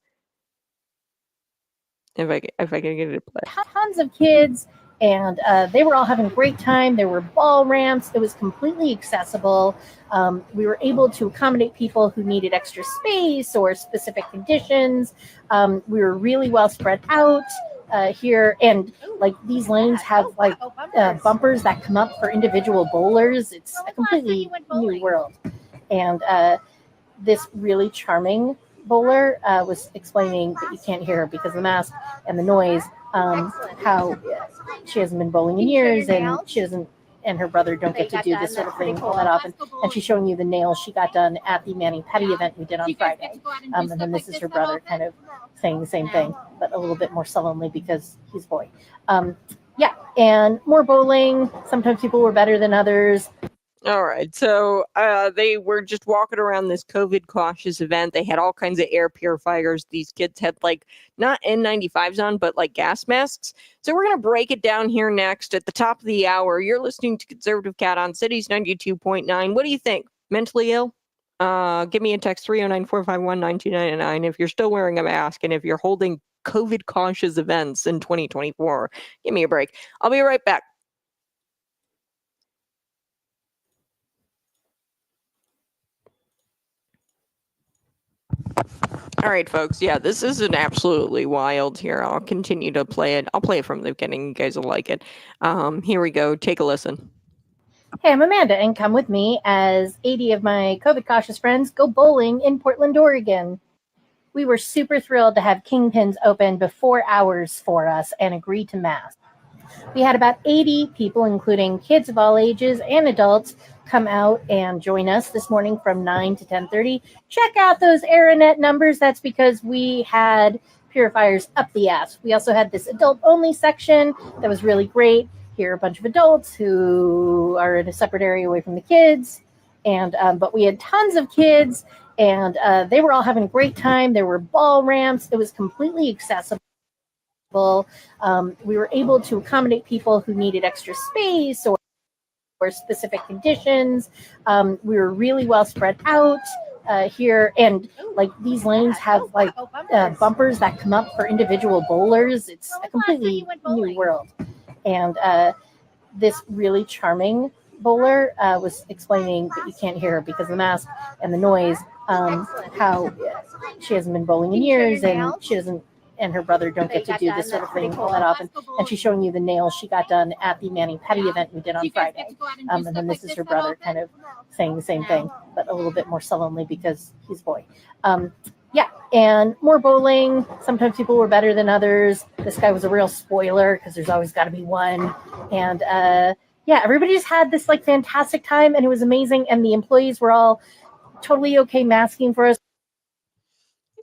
[SPEAKER 1] If I can get it to play.
[SPEAKER 3] Tons of kids, and they were all having a great time. There were ball ramps. It was completely accessible. We were able to accommodate people who needed extra space or specific conditions. We were really well spread out here, and like these lanes have like bumpers that come up for individual bowlers. It's a completely new world. And this really charming bowler was explaining that you can't hear her because of the mask and the noise, how she hasn't been bowling in years, and she doesn't, and her brother don't get to do this sort of thing, pull that off. And she's showing you the nails she got done at the Manny Petty event we did on Friday. And then this is her brother kind of saying the same thing, but a little bit more sullenly because he's a boy. Yeah, and more bowling. Sometimes people were better than others.
[SPEAKER 1] All right. So they were just walking around this COVID cautious event. They had all kinds of air purifiers. These kids had like not N95s on, but like gas masks. So we're going to break it down here next at the top of the hour. You're listening to Conservative Cat on Cities 92.9. What do you think? Mentally ill? Give me a text 309-451-9299 if you're still wearing a mask and if you're holding COVID cautious events in 2024. Give me a break. I'll be right back. All right, folks. Yeah, this is an absolutely wild here. I'll continue to play it. I'll play it from the beginning. You guys will like it. Here we go. Take a listen.
[SPEAKER 3] Hey, I'm Amanda, and come with me as 80 of my COVID cautious friends go bowling in Portland, Oregon. We were super thrilled to have Kingpins open before hours for us and agree to mask. We had about 80 people, including kids of all ages and adults, come out and join us this morning from 9 to 10:30. Check out those Aranet numbers. That's because we had purifiers up the ass. We also had this adult-only section that was really great. Here are a bunch of adults who are in a separate area away from the kids. And but we had tons of kids, and they were all having a great time. There were ball ramps. It was completely accessible. We were able to accommodate people who needed extra space or specific conditions. We were really well spread out here, and like these lanes have like bumpers that come up for individual bowlers. It's a completely new world. And this really charming bowler was explaining that you can't hear her because of the mask and the noise, how she hasn't been bowling in years, and she doesn't, and her brother don't get to do this sort of thing all that often. And she's showing you the nails she got done at the Manning Petty event we did on Friday. And then this is her brother kind of saying the same thing, but a little bit more sullenly because he's a boy. Yeah, and more bowling. Sometimes people were better than others. This guy was a real spoiler because there's always got to be one. And yeah, everybody just had this like fantastic time, and it was amazing. And the employees were all totally okay masking for us.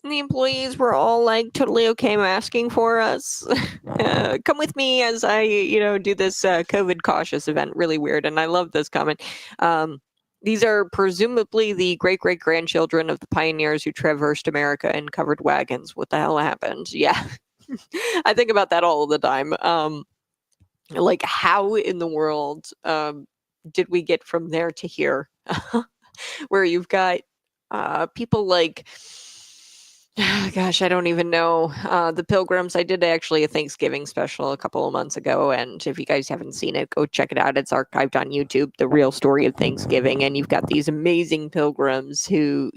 [SPEAKER 1] And the employees were all like totally okay masking for us. Come with me as I, do this COVID cautious event. Really weird. And I love this comment. These are presumably the great-great-grandchildren of the pioneers who traversed America in covered wagons. What the hell happened? Yeah. I think about that all the time. Like, how in the world did we get from there to here? Where you've got people like, gosh, I don't even know. The Pilgrims. I did actually a Thanksgiving special a couple of months ago, and if you guys haven't seen it, go check it out. It's archived on YouTube, The Real Story of Thanksgiving. And you've got these amazing pilgrims who,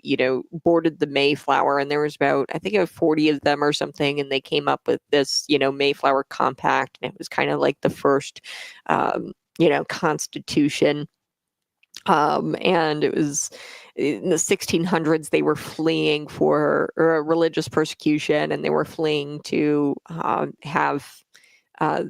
[SPEAKER 1] boarded the Mayflower, and there was about, I think, 40 of them or something, and they came up with this, Mayflower Compact, and it was kind of like the first, Constitution. And it was in the 1600s, they were fleeing for religious persecution, and they were fleeing to have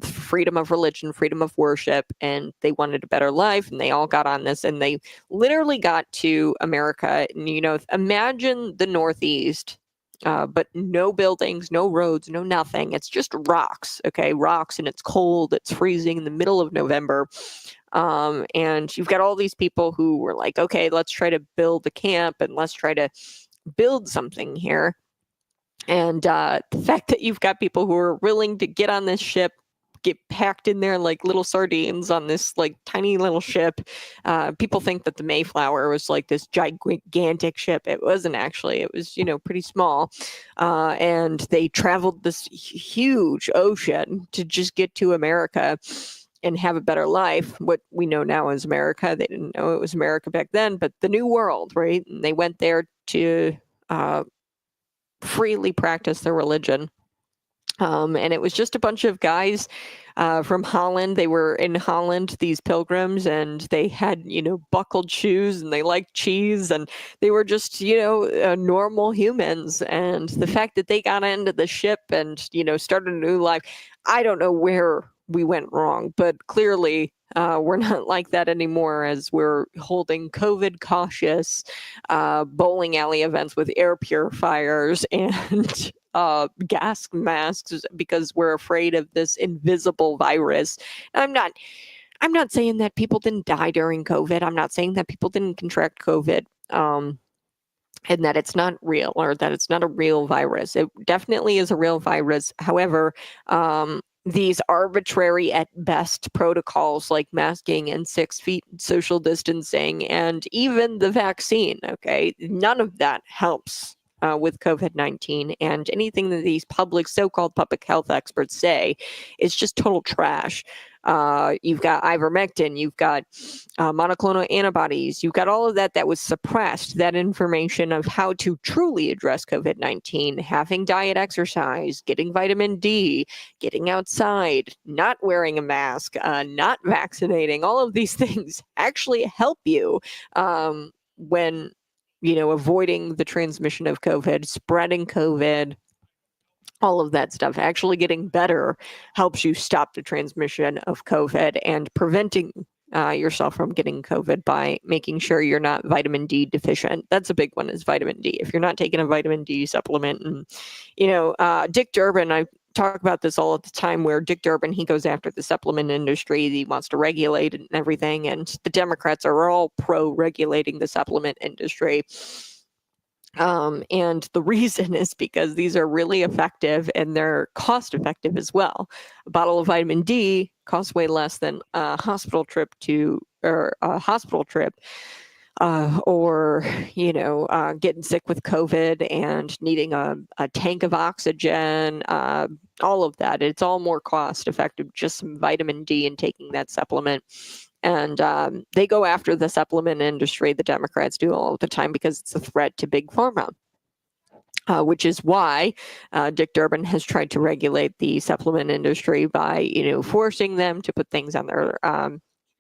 [SPEAKER 1] freedom of religion, freedom of worship, and they wanted a better life, and they all got on this, and they literally got to America. And, imagine the Northeast, but no buildings, no roads, no nothing. It's just rocks, okay? Rocks, and it's cold, it's freezing in the middle of November. And you've got all these people who were like, okay, let's try to build a camp and let's try to build something here. And the fact that you've got people who are willing to get on this ship, get packed in there like little sardines on this like tiny little ship. People think that the Mayflower was like this gigantic ship. It wasn't actually. It was, pretty small. And they traveled this huge ocean to just get to America and have a better life. What we know now is America. They didn't know it was America back then, but the new world, right? And they went there to freely practice their religion. And it was just a bunch of guys from Holland. They were in Holland, these pilgrims, and they had, buckled shoes, and they liked cheese, and they were just, normal humans. And the fact that they got into the ship and, started a new life, I don't know where we went wrong, but clearly we're not like that anymore, as we're holding COVID cautious bowling alley events with air purifiers and gas masks because we're afraid of this invisible virus. I'm not saying that people didn't die during COVID. I'm not saying that people didn't contract COVID. And that it's not real, or that it's not a real virus. It definitely is a real virus. However, these arbitrary at best protocols like masking and 6 feet social distancing and even the vaccine, okay, none of that helps with COVID-19. And anything that these so-called public health experts say is just total trash. You've got ivermectin, you've got monoclonal antibodies, you've got all of that was suppressed, that information of how to truly address COVID-19, having diet exercise, getting vitamin D, getting outside, not wearing a mask, not vaccinating. All of these things actually help you when, avoiding the transmission of COVID, spreading COVID. All of that stuff. Actually getting better helps you stop the transmission of COVID and preventing yourself from getting COVID by making sure you're not vitamin D deficient. That's a big one, is vitamin D. If you're not taking a vitamin D supplement, and, Dick Durbin, I talk about this all at the time, where Dick Durbin, he goes after the supplement industry. He wants to regulate it and everything. And the Democrats are all pro-regulating the supplement industry. And the reason is because these are really effective and they're cost effective as well. A bottle of vitamin D costs way less than a hospital trip or getting sick with COVID and needing a tank of oxygen, all of that. It's all more cost effective, just some vitamin D and taking that supplement. And they go after the supplement industry, the Democrats do all the time, because it's a threat to big pharma. Which is why Dick Durbin has tried to regulate the supplement industry by, forcing them to put things on their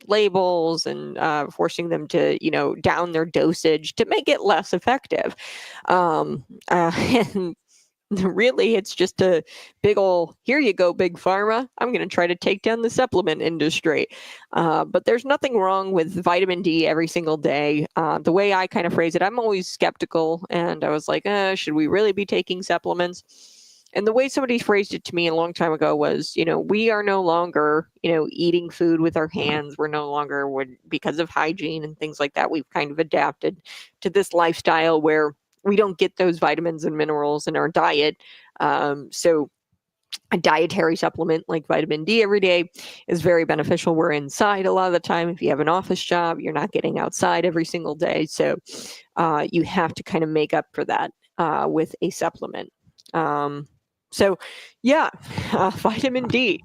[SPEAKER 1] labels and forcing them to, down their dosage to make it less effective. And really, it's just a big ol' here you go, big pharma. I'm going to try to take down the supplement industry. But there's nothing wrong with vitamin D every single day. The way I kind of phrase it, I'm always skeptical. And I was like, should we really be taking supplements? And the way somebody phrased it to me a long time ago was, we are no longer, eating food with our hands. We're no longer, because of hygiene and things like that, we've kind of adapted to this lifestyle where we don't get those vitamins and minerals in our diet. So a dietary supplement like vitamin D every day is very beneficial. We're inside a lot of the time. If you have an office job, you're not getting outside every single day. So you have to kind of make up for that with a supplement. So yeah, vitamin D.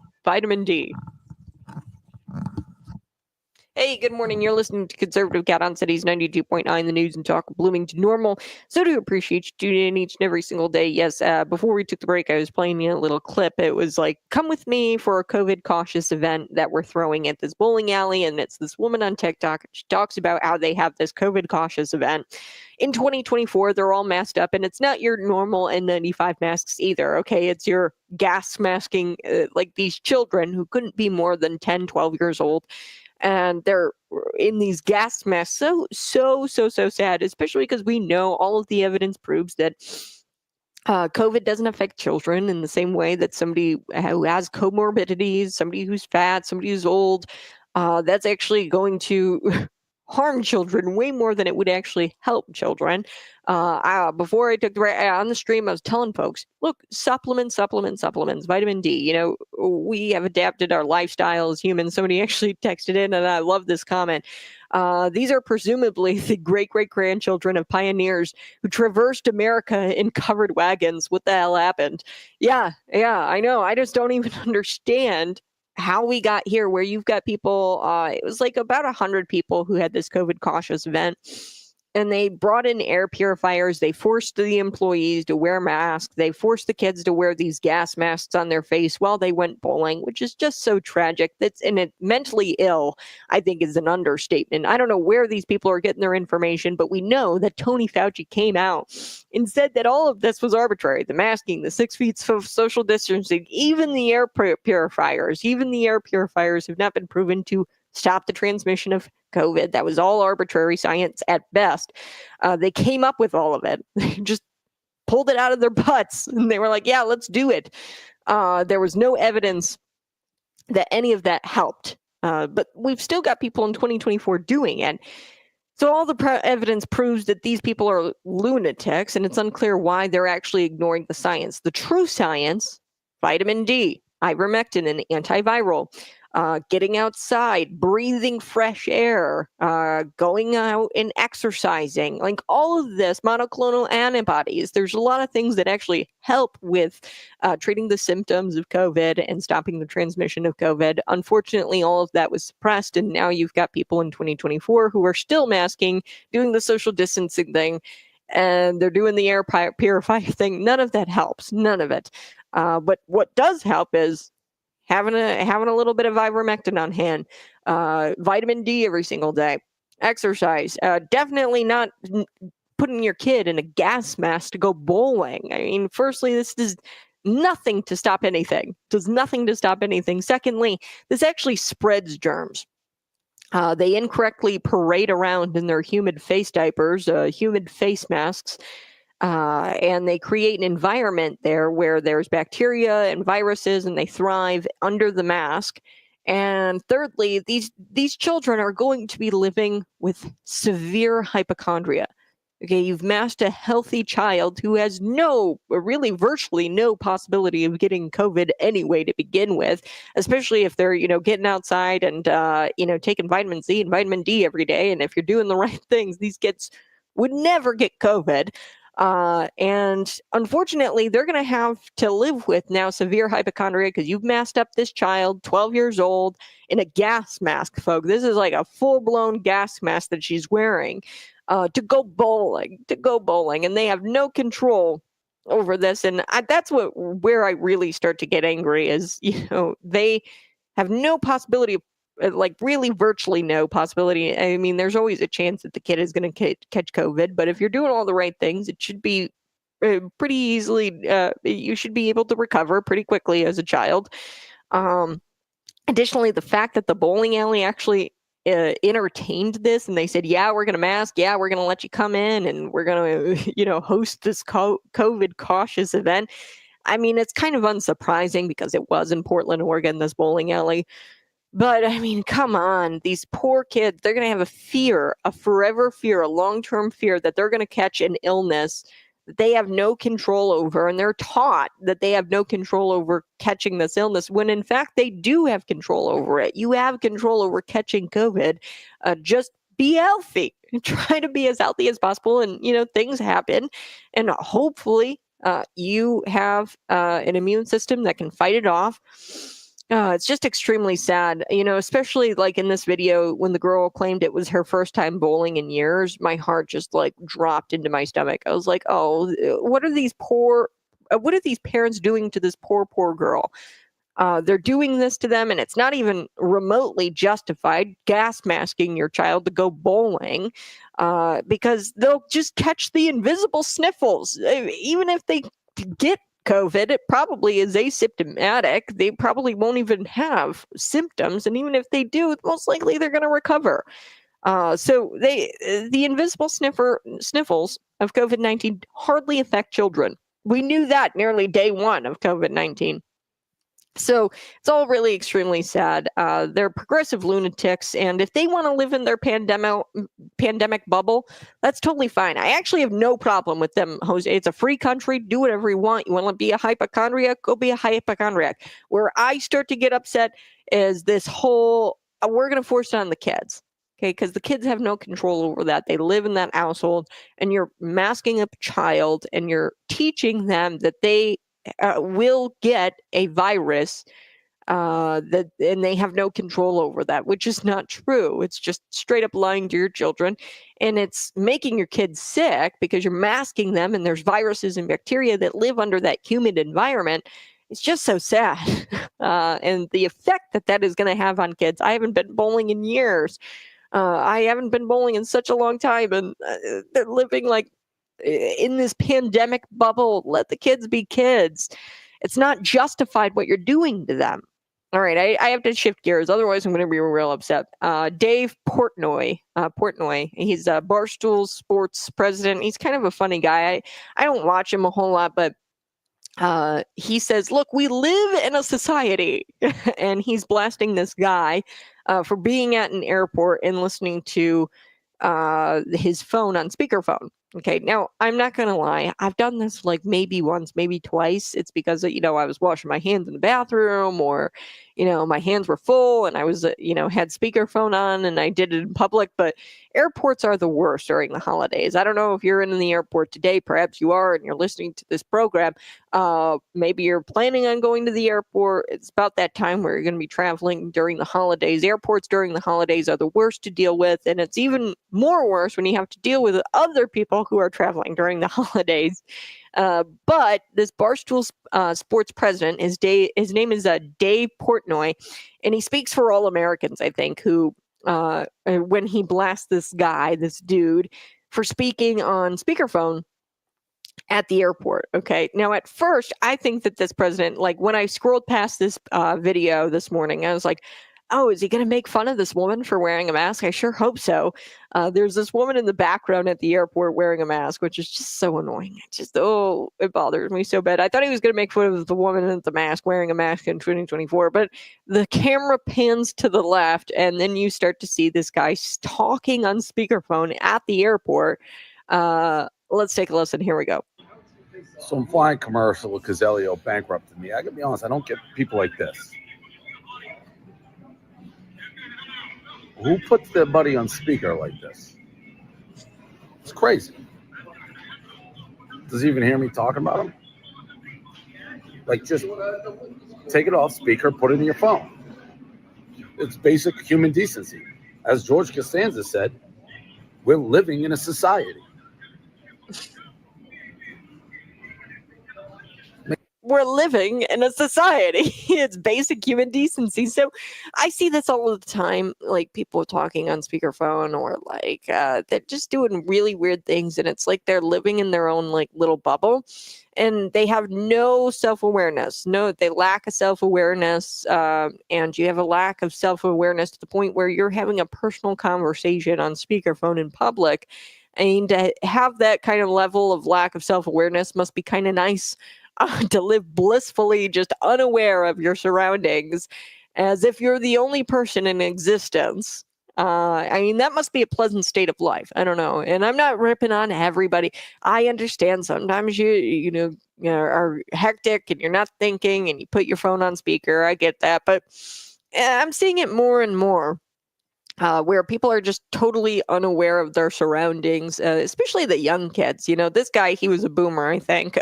[SPEAKER 1] Hey, good morning. You're listening to Conservative Cat on Cities 92.9, the news and talk of Bloomington Normal. So do appreciate you tuning in each and every single day. Yes, before we took the break, I was playing you a little clip. It was like, come with me for a COVID cautious event that we're throwing at this bowling alley. And it's this woman on TikTok. She talks about how they have this COVID cautious event. In 2024, they're all masked up, and it's not your normal N95 masks either, okay? It's your gas masking, like these children who couldn't be more than 10, 12 years old. And they're in these gas masks. So sad, especially because we know all of the evidence proves that COVID doesn't affect children in the same way that somebody who has comorbidities, somebody who's fat, somebody who's old, that's actually going to harm children way more than it would actually help children. Before I took the break on the stream, I was telling folks, look, supplements, vitamin D. We have adapted our lifestyle as humans. Somebody actually texted in, and I love this comment. These are presumably the great-great-grandchildren of pioneers who traversed America in covered wagons. What the hell happened? Yeah, I know. I just don't even understand how we got here, where you've got people, it was like about 100 people who had this COVID cautious event, and they brought in air purifiers. They forced the employees to wear masks. They forced the kids to wear these gas masks on their face while they went bowling, which is just so tragic. And it mentally ill, I think, is an understatement. I don't know where these people are getting their information, but we know that Tony Fauci came out and said that all of this was arbitrary. The masking, the 6 feet of social distancing, even the air purifiers have not been proven to stop the transmission of COVID. That was all arbitrary science at best. They came up with all of it. They just pulled it out of their butts, and they were like, yeah, let's do it. There was no evidence that any of that helped. But we've still got people in 2024 doing it. So all the evidence proves that these people are lunatics, and it's unclear why they're actually ignoring the science. The true science, vitamin D, ivermectin, and antiviral, getting outside, breathing fresh air, going out and exercising, like all of this, monoclonal antibodies. There's a lot of things that actually help with treating the symptoms of COVID and stopping the transmission of COVID. Unfortunately, all of that was suppressed, and now you've got people in 2024 who are still masking, doing the social distancing thing, and they're doing the air purifier thing. None of that helps, none of it. But what does help is having a little bit of ivermectin on hand, vitamin D every single day, exercise. Definitely not putting your kid in a gas mask to go bowling. I mean, firstly, this does nothing to stop anything. Secondly, this actually spreads germs. They incorrectly parade around in their humid face diapers, humid face masks. And they create an environment there where there's bacteria and viruses, and they thrive under the mask. And thirdly, these children are going to be living with severe hypochondria. Okay, you've masked a healthy child who has virtually no possibility of getting COVID anyway to begin with, especially if they're, getting outside and, taking vitamin C and vitamin D every day. And if you're doing the right things, these kids would never get COVID. And unfortunately, they're going to have to live with now severe hypochondria because you've masked up this child, 12 years old, in a gas mask, folks. This is like a full-blown gas mask that she's wearing to go bowling, and they have no control over this. And that's where I really start to get angry is, they have no possibility of, like, really virtually no possibility. I mean, there's always a chance that the kid is going to catch COVID, but if you're doing all the right things, it should be pretty easily, you should be able to recover pretty quickly as a child. Additionally, the fact that the bowling alley actually entertained this, and they said, yeah, we're going to mask, yeah, we're going to let you come in, and we're going to, host this COVID cautious event. I mean, it's kind of unsurprising because it was in Portland, Oregon, this bowling alley. But I mean, come on, these poor kids, they're going to have a forever fear, a long-term fear that they're going to catch an illness that they have no control over. And they're taught that they have no control over catching this illness when in fact they do have control over it. You have control over catching COVID. Just be healthy and try to be as healthy as possible. And, things happen. And hopefully you have an immune system that can fight it off. It's just extremely sad, especially like in this video when the girl claimed it was her first time bowling in years. My heart just like dropped into my stomach. I was like, oh, what are these parents doing to this poor girl? They're doing this to them, and it's not even remotely justified, gas masking your child to go bowling, because they'll just catch the invisible sniffles. Even if they get COVID, it probably is asymptomatic. They probably won't even have symptoms. And even if they do, most likely they're going to recover. So the invisible sniffles of COVID-19 hardly affect children. We knew that nearly day one of COVID-19. So it's all really extremely sad. They're progressive lunatics, and if they want to live in their pandemic bubble, that's totally fine. I actually have no problem with them, Jose. It's a free country. Do whatever you want. You want to be a hypochondriac? Go be a hypochondriac. Where I start to get upset is this whole, we're going to force it on the kids. Okay, because the kids have no control over that. They live in that household, and you're masking up a child, and you're teaching them that they will get a virus and they have no control over that, which is not true. It's just straight up lying to your children, and it's making your kids sick because you're masking them, and there's viruses and bacteria that live under that humid environment. It's just so sad. And the effect that is going to have on kids. I haven't been bowling in years. I haven't been bowling in such a long time, and they're living like in this pandemic bubble. Let the kids be kids. It's not justified what you're doing to them. All right, I have to shift gears, otherwise I'm going to be real upset. Dave Portnoy, he's Barstool Sports president. He's kind of a funny guy. I don't watch him a whole lot, but he says, look, we live in a society, and he's blasting this guy for being at an airport and listening to his phone on speakerphone. Okay, now I'm not going to lie. I've done this like maybe once, maybe twice. It's because, I was washing my hands in the bathroom, or, my hands were full and I was, had speakerphone on and I did it in public. But airports are the worst during the holidays. I don't know if you're in the airport today. Perhaps you are and you're listening to this program. Maybe you're planning on going to the airport. It's about that time where you're going to be traveling during the holidays. Airports during the holidays are the worst to deal with. And it's even more worse when you have to deal with other people who are traveling during the holidays. But this Barstool Sports president, his name is Dave Portnoy, and he speaks for all Americans, I think, who when he blasts this dude, for speaking on speakerphone at the airport. Okay. Now, at first, I think that this president, like when I scrolled past this video this morning, I was like, oh, is he going to make fun of this woman for wearing a mask? I sure hope so. There's this woman in the background at the airport wearing a mask, which is just so annoying. It bothers me so bad. I thought he was going to make fun of the woman in the mask wearing a mask in 2024, but the camera pans to the left, and then you start to see this guy talking on speakerphone at the airport. Let's take a listen. Here we go.
[SPEAKER 4] So I'm flying commercial with Caselio bankrupted me. I gotta be honest, I don't get people like this. Who puts their buddy on speaker like this? It's crazy. Does he even hear me talking about him? Like, just take it off speaker, put it in your phone. It's basic human decency. As George Costanza said, we're living in a society.
[SPEAKER 1] We're living in a society. It's basic human decency. So I see this all the time, like people talking on speakerphone, or like they're just doing really weird things, and it's like they're living in their own like little bubble, and they have no self-awareness. No, they lack a self-awareness, and you have a lack of self-awareness to the point where you're having a personal conversation on speakerphone in public. And to have that kind of level of lack of self-awareness must be kind of nice. To live blissfully, just unaware of your surroundings, as if you're the only person in existence. I mean, that must be a pleasant state of life. I don't know. And I'm not ripping on everybody. I understand sometimes you are hectic and you're not thinking and you put your phone on speaker. I get that. But I'm seeing it more and more. Where people are just totally unaware of their surroundings, especially the young kids. This guy, he was a boomer, I think.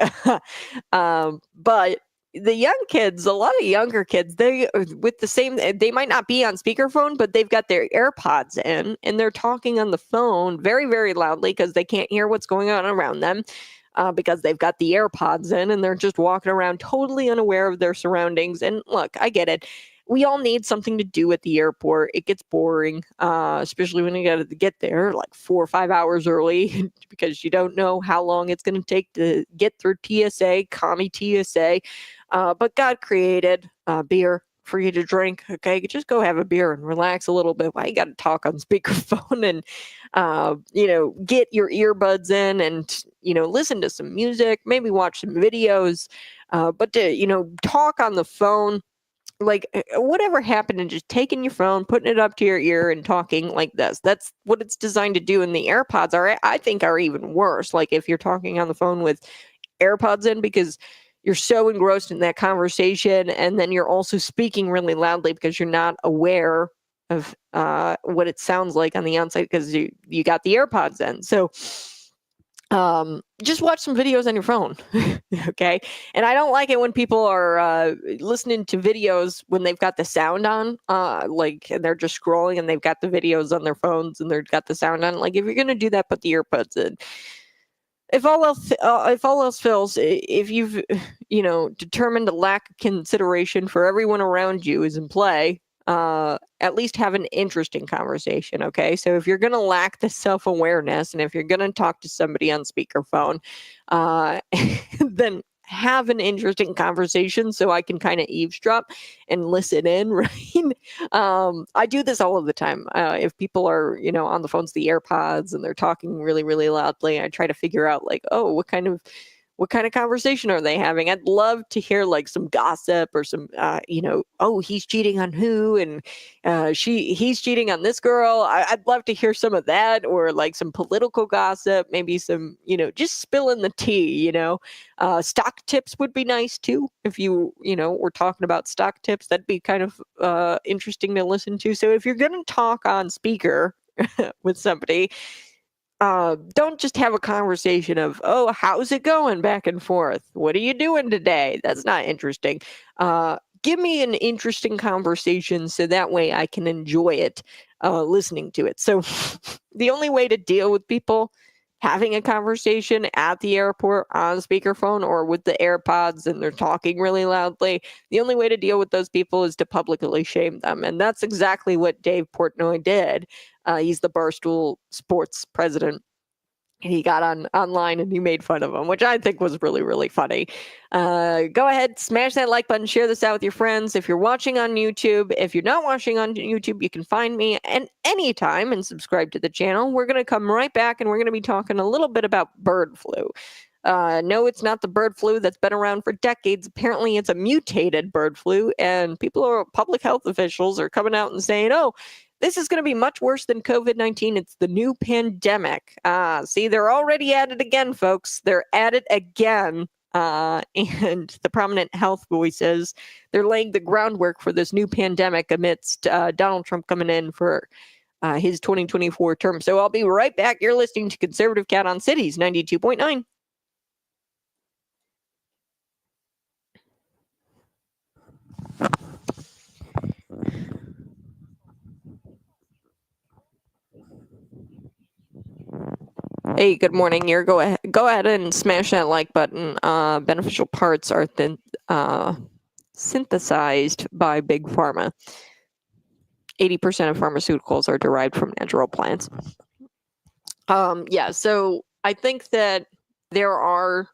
[SPEAKER 1] But the young kids, a lot of younger kids, they might not be on speakerphone, but they've got their AirPods in and they're talking on the phone very, very loudly because they can't hear what's going on around them. Because they've got the AirPods in and they're just walking around totally unaware of their surroundings. And look, I get it. We all need something to do at the airport. It gets boring, especially when you got to get there like 4 or 5 hours early because you don't know how long it's going to take to get through TSA, commie TSA. But God created beer for you to drink. Okay, just go have a beer and relax a little bit. Why you got to talk on speakerphone and get your earbuds in and listen to some music, maybe watch some videos, but to talk on the phone. Like, whatever happened to just taking your phone, putting it up to your ear and talking like this? That's what it's designed to do. And the AirPods I think are even worse. Like if you're talking on the phone with AirPods in, because you're so engrossed in that conversation, and then you're also speaking really loudly because you're not aware of what it sounds like on the outside because you got the AirPods in. So just watch some videos on your phone. Okay. And I don't like it when people are listening to videos when they've got the sound on, and they're just scrolling and they've got the videos on their phones and they've got the sound on. Like, if you're going to do that, put the earbuds in. If all else fails, if you've, determined a lack of consideration for everyone around you is in play, at least have an interesting conversation. Okay. So if you're going to lack the self-awareness and if you're going to talk to somebody on speakerphone, then have an interesting conversation so I can kind of eavesdrop and listen in, right? I do this all of the time. If people are, on the phones, the AirPods, and they're talking really, really loudly, I try to figure out like, oh, what kind of conversation are they having? I'd love to hear like some gossip or some, oh, he's cheating on who, and he's cheating on this girl. I'd love to hear some of that, or like some political gossip, maybe some, just spilling the tea. Stock tips would be nice too. If you, were talking about stock tips, that'd be kind of interesting to listen to. So if you're going to talk on speaker with somebody, don't just have a conversation of, oh, how's it going, back and forth? What are you doing today? That's not interesting. Give me an interesting conversation so that way I can enjoy it, listening to it. So the only way to deal with people having a conversation at the airport on speakerphone or with the AirPods and they're talking really loudly, the only way to deal with those people is to publicly shame them. And that's exactly what Dave Portnoy did. He's the Barstool Sports president. He got online and he made fun of him, which I think was really, really funny. Go ahead, smash that like button, share this out with your friends. If you're watching on YouTube, if you're not watching on YouTube, you can find me at any time and subscribe to the channel. We're going to come right back and we're going to be talking a little bit about bird flu. No, it's not the bird flu that's been around for decades. Apparently, it's a mutated bird flu, and public health officials are coming out and saying, oh, this is going to be much worse than COVID-19. It's the new pandemic. See, they're already at it again, folks. They're at it again. And the prominent health voices, they're laying the groundwork for this new pandemic amidst Donald Trump coming in for his 2024 term. So I'll be right back. You're listening to Conservative Cat on Cities 92.9. Hey, good morning. Go ahead and smash that like button. Beneficial parts are synthesized by big pharma. 80% of pharmaceuticals are derived from natural plants. Yeah, so I think that there are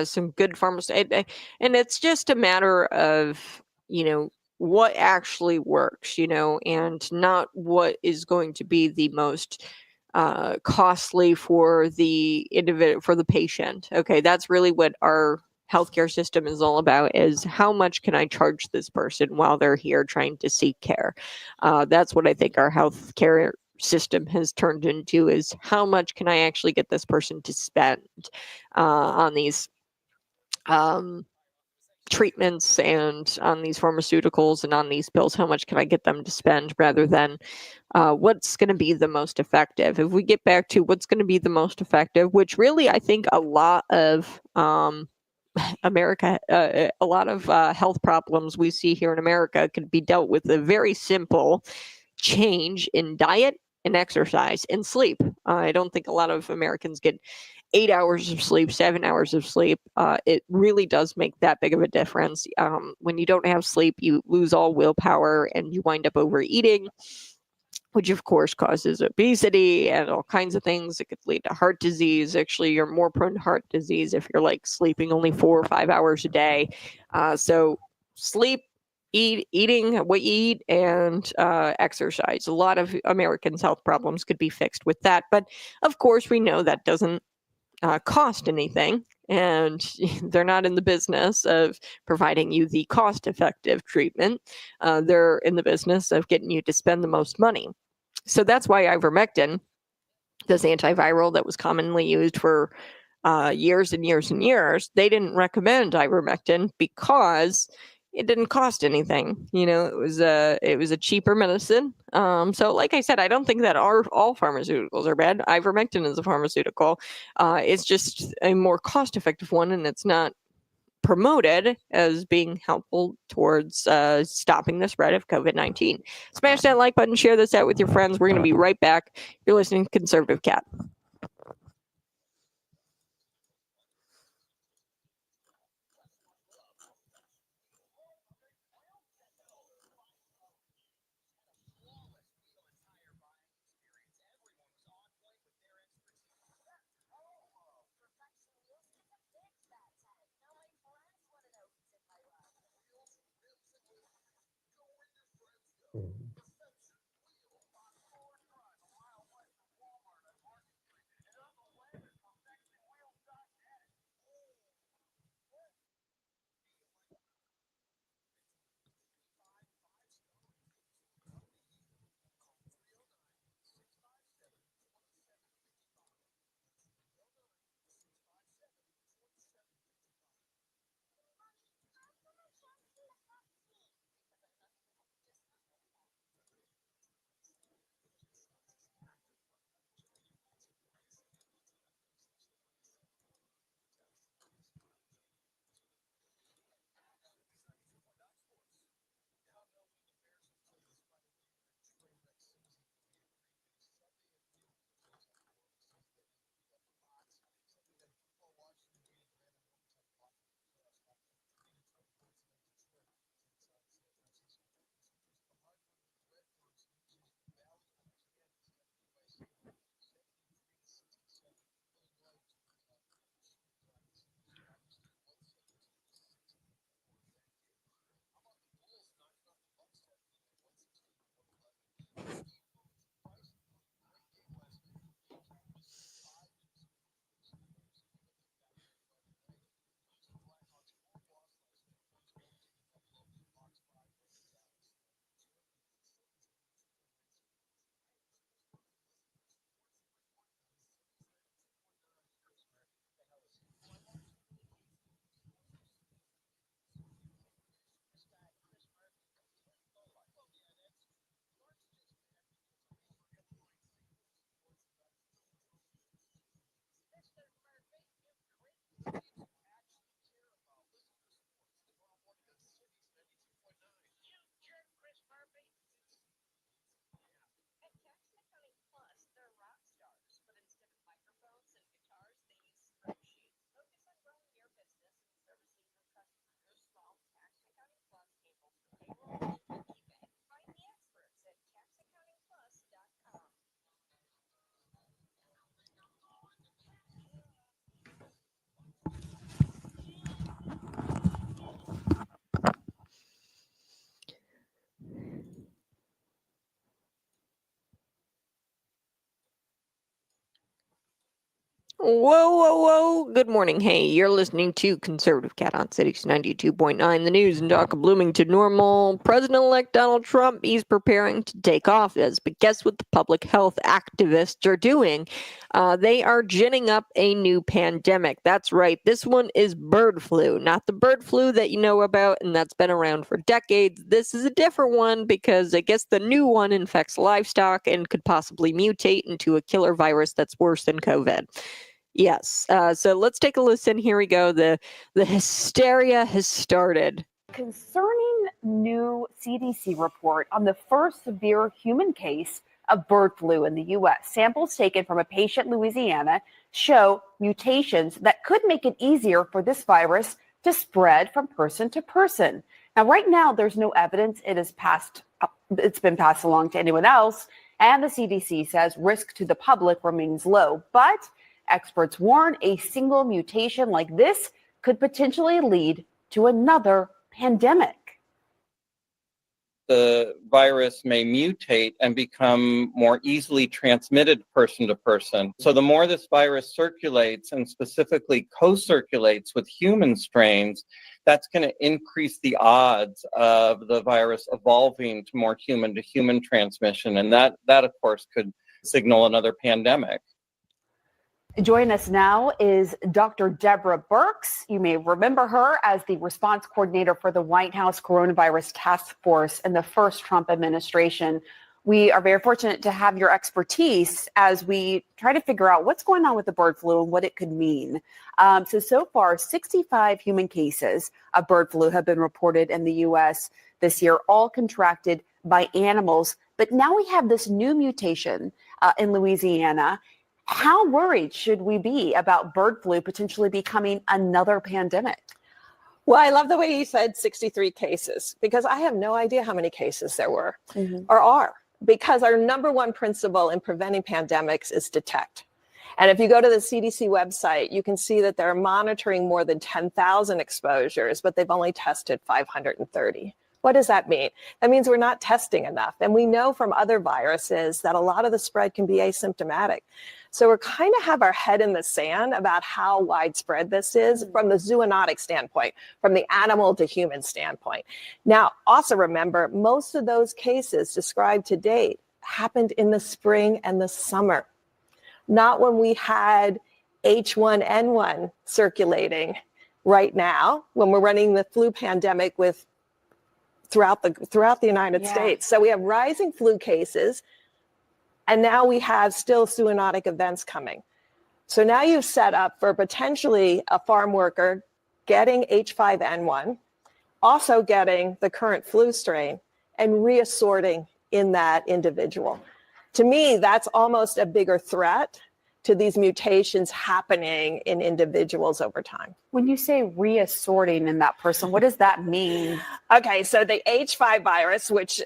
[SPEAKER 1] some good pharmaceuticals, and it's just a matter of, what actually works, and not what is going to be the most costly for the individual, for the patient. Okay, that's really what our healthcare system is all about, is how much can I charge this person while they're here trying to seek care. That's what I think our healthcare system has turned into, is how much can I actually get this person to spend on these treatments and on these pharmaceuticals and on these pills. How much can I get them to spend, rather than what's going to be the most effective. If we get back to what's going to be the most effective, which really I think a lot of America, a lot of health problems we see here in America could be dealt with a very simple change in diet and exercise and sleep. I don't think a lot of Americans get 8 hours of sleep, 7 hours of sleep. It really does make that big of a difference. When you don't have sleep, you lose all willpower and you wind up overeating, which of course causes obesity and all kinds of things. It could lead to heart disease. Actually, you're more prone to heart disease if you're like sleeping only 4 or 5 hours a day. So sleep, eating what you eat, and exercise. A lot of Americans' health problems could be fixed with that. But of course, we know that doesn't cost anything, and they're not in the business of providing you the cost-effective treatment. They're in the business of getting you to spend the most money. So that's why ivermectin, this antiviral that was commonly used for years and years and years, they didn't recommend ivermectin because it didn't cost anything. It was a cheaper medicine. So like I said, I don't think that all pharmaceuticals are bad. Ivermectin is a pharmaceutical. It's just a more cost-effective one, and it's not promoted as being helpful towards stopping the spread of COVID-19. Smash that like button, share this out with your friends. We're going to be right back. You're listening to Conservative Cat. Whoa, whoa, whoa. Good morning. Hey, you're listening to Conservative Cat on Cities 92.9, the news and talk of Bloomington Normal. President-elect Donald Trump, he's preparing to take office. But guess what the public health activists are doing? They are ginning up a new pandemic. That's right. This one is bird flu, not the bird flu that you know about and that's been around for decades. This is a different one because I guess the new one infects livestock and could possibly mutate into a killer virus that's worse than COVID. Yes. So let's take a listen. Here we go. The hysteria has started.
[SPEAKER 5] Concerning new CDC report on the first severe human case of bird flu in the U.S. Samples taken from a patient in Louisiana show mutations that could make it easier for this virus to spread from person to person. Now, right now, there's no evidence it's been passed along to anyone else, and the CDC says risk to the public remains low. But experts warn a single mutation like this could potentially lead to another pandemic.
[SPEAKER 6] The virus may mutate and become more easily transmitted person to person. So the more this virus circulates and specifically co-circulates with human strains, that's going to increase the odds of the virus evolving to more human-to-human transmission. And that of course, could signal another pandemic.
[SPEAKER 5] Joining us now is Dr. Deborah Birx. You may remember her as the response coordinator for the White House Coronavirus Task Force in the first Trump administration. We are very fortunate to have your expertise as we try to figure out what's going on with the bird flu and what it could mean. So far, 65 human cases of bird flu have been reported in the U.S. this year, all contracted by animals. But now we have this new mutation in Louisiana. How worried should we be about bird flu potentially becoming another pandemic?
[SPEAKER 7] Well, I love the way you said 63 cases, because I have no idea how many cases there were or are, because our number one principle in preventing pandemics is detect. And if you go to the CDC website, you can see that they're monitoring more than 10,000 exposures, but they've only tested 530. What does that mean? That means we're not testing enough. And we know from other viruses that a lot of the spread can be asymptomatic. So we're kind of have our head in the sand about how widespread this is from the zoonotic standpoint, from the animal to human standpoint. Now, also remember, most of those cases described to date happened in the spring and the summer, not when we had H1N1 circulating right now, when we're running the flu pandemic throughout the United States. So we have rising flu cases, and now we have still zoonotic events coming. So now you've set up for potentially a farm worker getting H5N1, also getting the current flu strain, and reassorting in that individual. To me, that's almost a bigger threat to these mutations happening in individuals over time.
[SPEAKER 5] When you say reassorting in that person, what does that mean?
[SPEAKER 7] Okay, so the H5 virus, which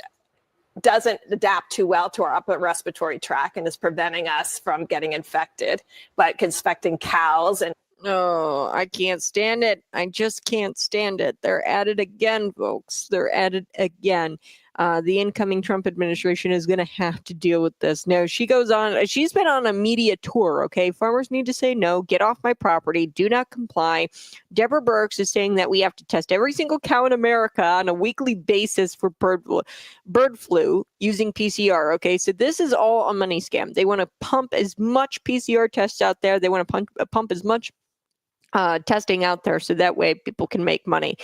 [SPEAKER 7] doesn't adapt too well to our upper respiratory tract and is preventing us from getting infected, but infecting cows. And
[SPEAKER 1] Oh, I can't stand it. I just can't stand it. They're at it again, folks. They're at it again. The incoming Trump administration is going to have to deal with this. No, she goes on. She's been on a media tour. Okay, farmers need to say no. Get off my property. Do not comply. Deborah Birx is saying that we have to test every single cow in America on a weekly basis for bird flu using PCR. Okay, so this is all a money scam. They want to pump as much PCR tests out there. They want to pump as much testing out there so that way people can make money.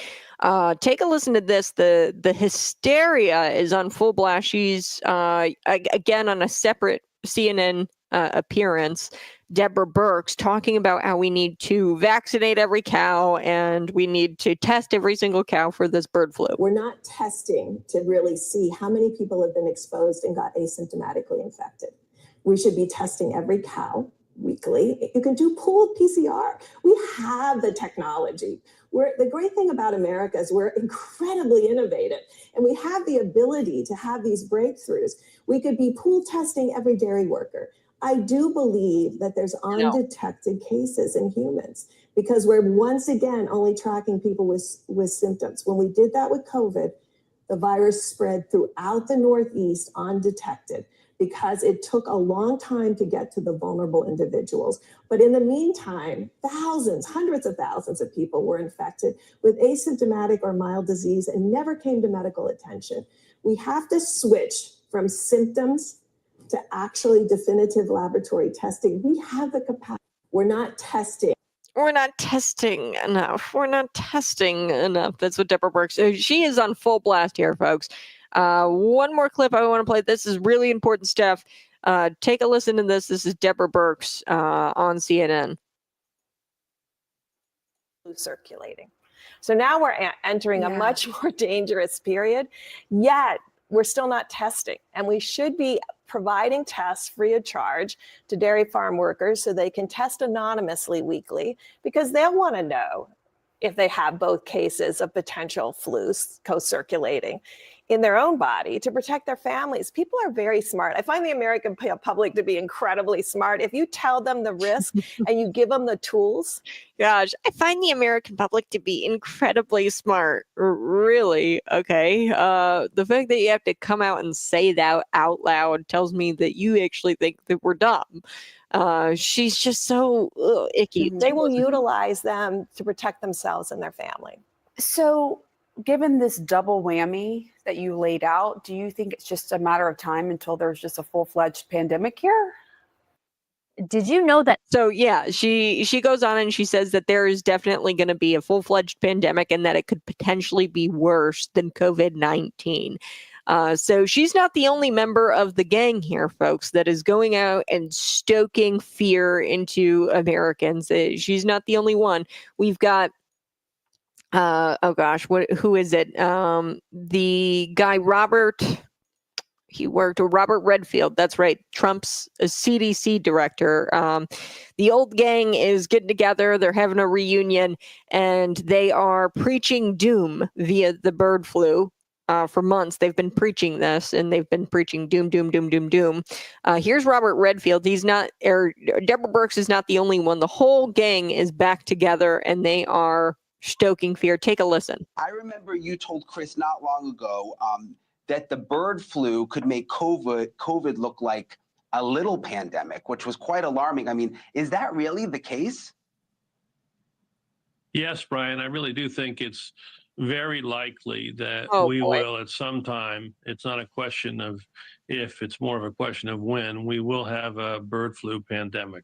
[SPEAKER 1] Take a listen to this. The hysteria is on full blast. She's again on a separate CNN appearance, Deborah Birx, talking about how we need to vaccinate every cow and we need to test every single cow for this bird flu.
[SPEAKER 8] We're not testing to really see how many people have been exposed and got asymptomatically infected. We should be testing every cow weekly. You can do pooled PCR. We have the technology. The great thing about America is we're incredibly innovative, and we have the ability to have these breakthroughs. We could be pool testing every dairy worker. I do believe that there's undetected cases in humans because we're once again only tracking people with symptoms. When we did that with COVID, the virus spread throughout the Northeast undetected. because it took a long time to get to the vulnerable individuals. But in the meantime, thousands, hundreds of thousands of people were infected with asymptomatic or mild disease and never came to medical attention. We have to switch from symptoms to actually definitive laboratory testing. We have the capacity. We're not testing.
[SPEAKER 1] We're not testing enough. We're not testing enough. That's what Deborah Burks. She is on full blast here, folks. One more clip I want to play. This is really important stuff. Take a listen to this. This is Deborah Burks on CNN.
[SPEAKER 7] Circulating. So now we're entering a much more dangerous period, yet we're still not testing. And we should be providing tests free of charge to dairy farm workers so they can test anonymously weekly, because they'll want to know if they have both cases of potential flu co-circulating in their own body to protect their families. People are very smart. I find the American public to be incredibly smart. If you tell them the risk and you give them the tools.
[SPEAKER 1] Gosh, I find the American public to be incredibly smart. Really? Okay. The fact that you have to come out and say that out loud tells me that you actually think that we're dumb. She's just so icky.
[SPEAKER 7] They will utilize them to protect themselves and their family.
[SPEAKER 5] So, given this double whammy that you laid out, do you think it's just a matter of time until there's just a full-fledged pandemic here?
[SPEAKER 9] Did you know that?
[SPEAKER 1] So yeah, she goes on and she says that there is definitely going to be a full-fledged pandemic and that it could potentially be worse than COVID-19. So she's not the only member of the gang here, folks, that is going out and stoking fear into Americans. She's not the only one. We've got who is it? The guy Robert Redfield. That's right. Trump's CDC director. The old gang is getting together. They're having a reunion and they are preaching doom via the bird flu. For months, they've been preaching this and they've been preaching doom, doom, doom, doom, doom. Here's Robert Redfield. Deborah Burks is not the only one. The whole gang is back together and they are stoking fear. Take a listen.
[SPEAKER 10] I remember you told Chris not long ago that the bird flu could make COVID look like a little pandemic, which was quite alarming. I mean, is that really the case?
[SPEAKER 11] Yes, Brian, I really do think it's very likely that we will at some time. It's not a question of if, it's more of a question of when we will have a bird flu pandemic.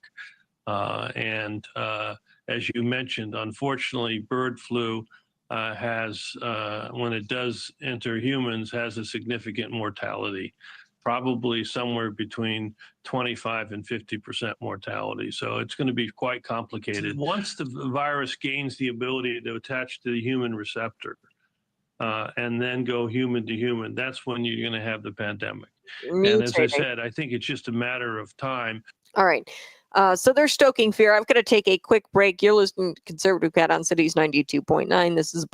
[SPEAKER 11] As you mentioned, unfortunately, bird flu has, when it does enter humans, has a significant mortality, probably somewhere between 25 and 50% mortality. So it's going to be quite complicated. Once the virus gains the ability to attach to the human receptor and then go human to human, that's when you're going to have the pandemic. And as I said, I think it's just a matter of time.
[SPEAKER 1] All right. So they're stoking fear. I'm going to take a quick break. You're listening to Conservative Cat on Cities 92.9. This is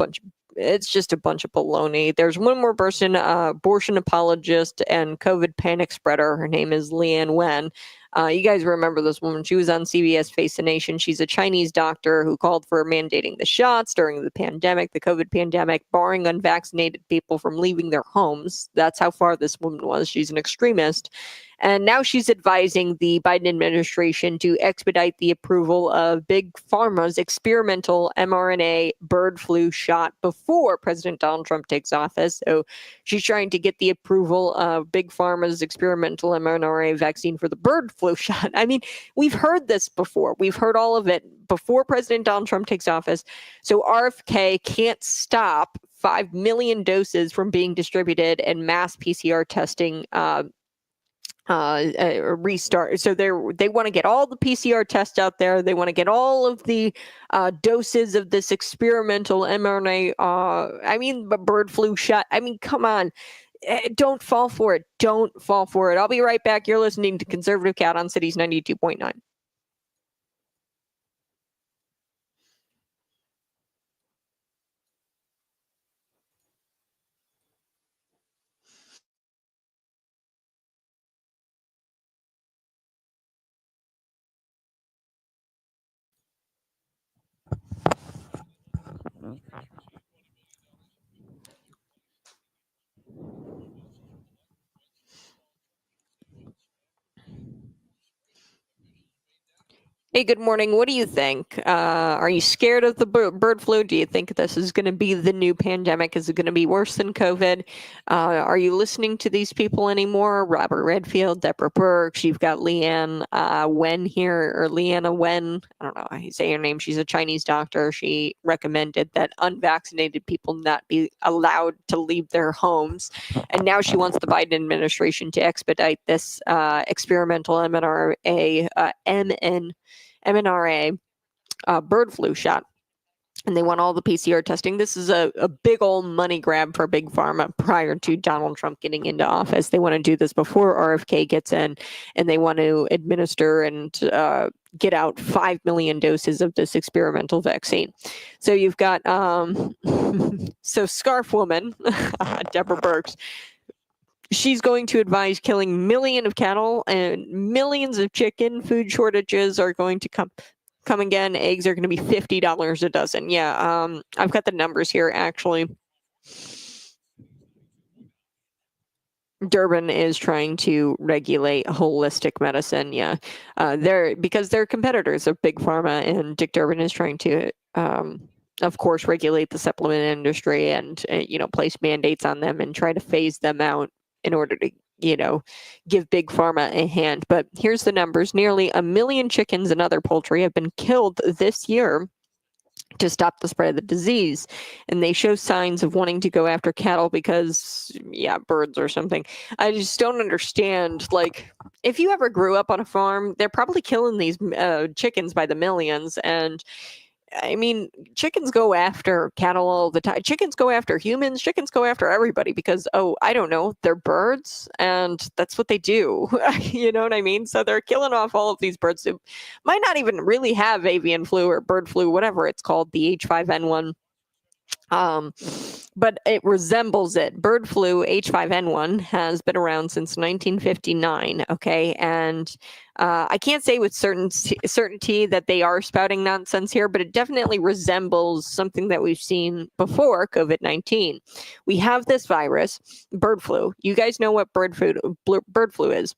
[SPEAKER 1] it's just a bunch of baloney. There's one more person, abortion apologist and COVID panic spreader. Her name is Leanne Wen. You guys remember this woman. She was on CBS Face the Nation. She's a Chinese doctor who called for mandating the shots during the pandemic, the COVID pandemic, barring unvaccinated people from leaving their homes. That's how far this woman was. She's an extremist. And now she's advising the Biden administration to expedite the approval of Big Pharma's experimental mRNA bird flu shot before President Donald Trump takes office. So she's trying to get the approval of Big Pharma's experimental mRNA vaccine for the bird flu shot. I mean, we've heard this before. We've heard all of it before President Donald Trump takes office. So RFK can't stop 5 million doses from being distributed and mass PCR testing restart. So they want to get all the PCR tests out there. They want to get all of the doses of this experimental mRNA, bird flu shot. I mean, come on. Don't fall for it. Don't fall for it. I'll be right back. You're listening to Conservative Cat on Cities 92.9. Hey, good morning. What do you think? Are you scared of the bird flu? Do you think this is going to be the new pandemic? Is it going to be worse than COVID? Are you listening to these people anymore? Robert Redfield, Deborah Birx. You've got Leanne Wen here, or Leanna Wen. I don't know how you say her name. She's a Chinese doctor. She recommended that unvaccinated people not be allowed to leave their homes. And now she wants the Biden administration to expedite this experimental MNRA bird flu shot. And they want all the PCR testing. This is a big old money grab for Big Pharma prior to Donald Trump getting into office. They want to do this before RFK gets in, and they want to administer and get out 5 million doses of this experimental vaccine. So you've got, so Scarf Woman, Deborah Birx, she's going to advise killing millions of cattle and millions of chicken. Food shortages are going to come again. Eggs are going to be $50 a dozen. Yeah, I've got the numbers here, actually. Durbin is trying to regulate holistic medicine. Yeah, because they're competitors of Big Pharma, and Dick Durbin is trying to, of course, regulate the supplement industry and place mandates on them and try to phase them out in order to give Big Pharma a hand. But here's the numbers. Nearly 1 million chickens and other poultry have been killed this year to stop the spread of the disease. And they show signs of wanting to go after cattle because, birds or something. I just don't understand. Like, if you ever grew up on a farm, they're probably killing these chickens by the millions. And I mean, chickens go after cattle all the time. Chickens go after humans. Chickens go after everybody because, I don't know, they're birds and that's what they do. You know what I mean? So they're killing off all of these birds who might not even really have avian flu or bird flu, whatever it's called, the H5N1. But it resembles it. Bird flu, H5N1, has been around since 1959. Okay, and I can't say with certainty that they are spouting nonsense here, but it definitely resembles something that we've seen before COVID-19. We have this virus, bird flu. You guys know what bird flu is.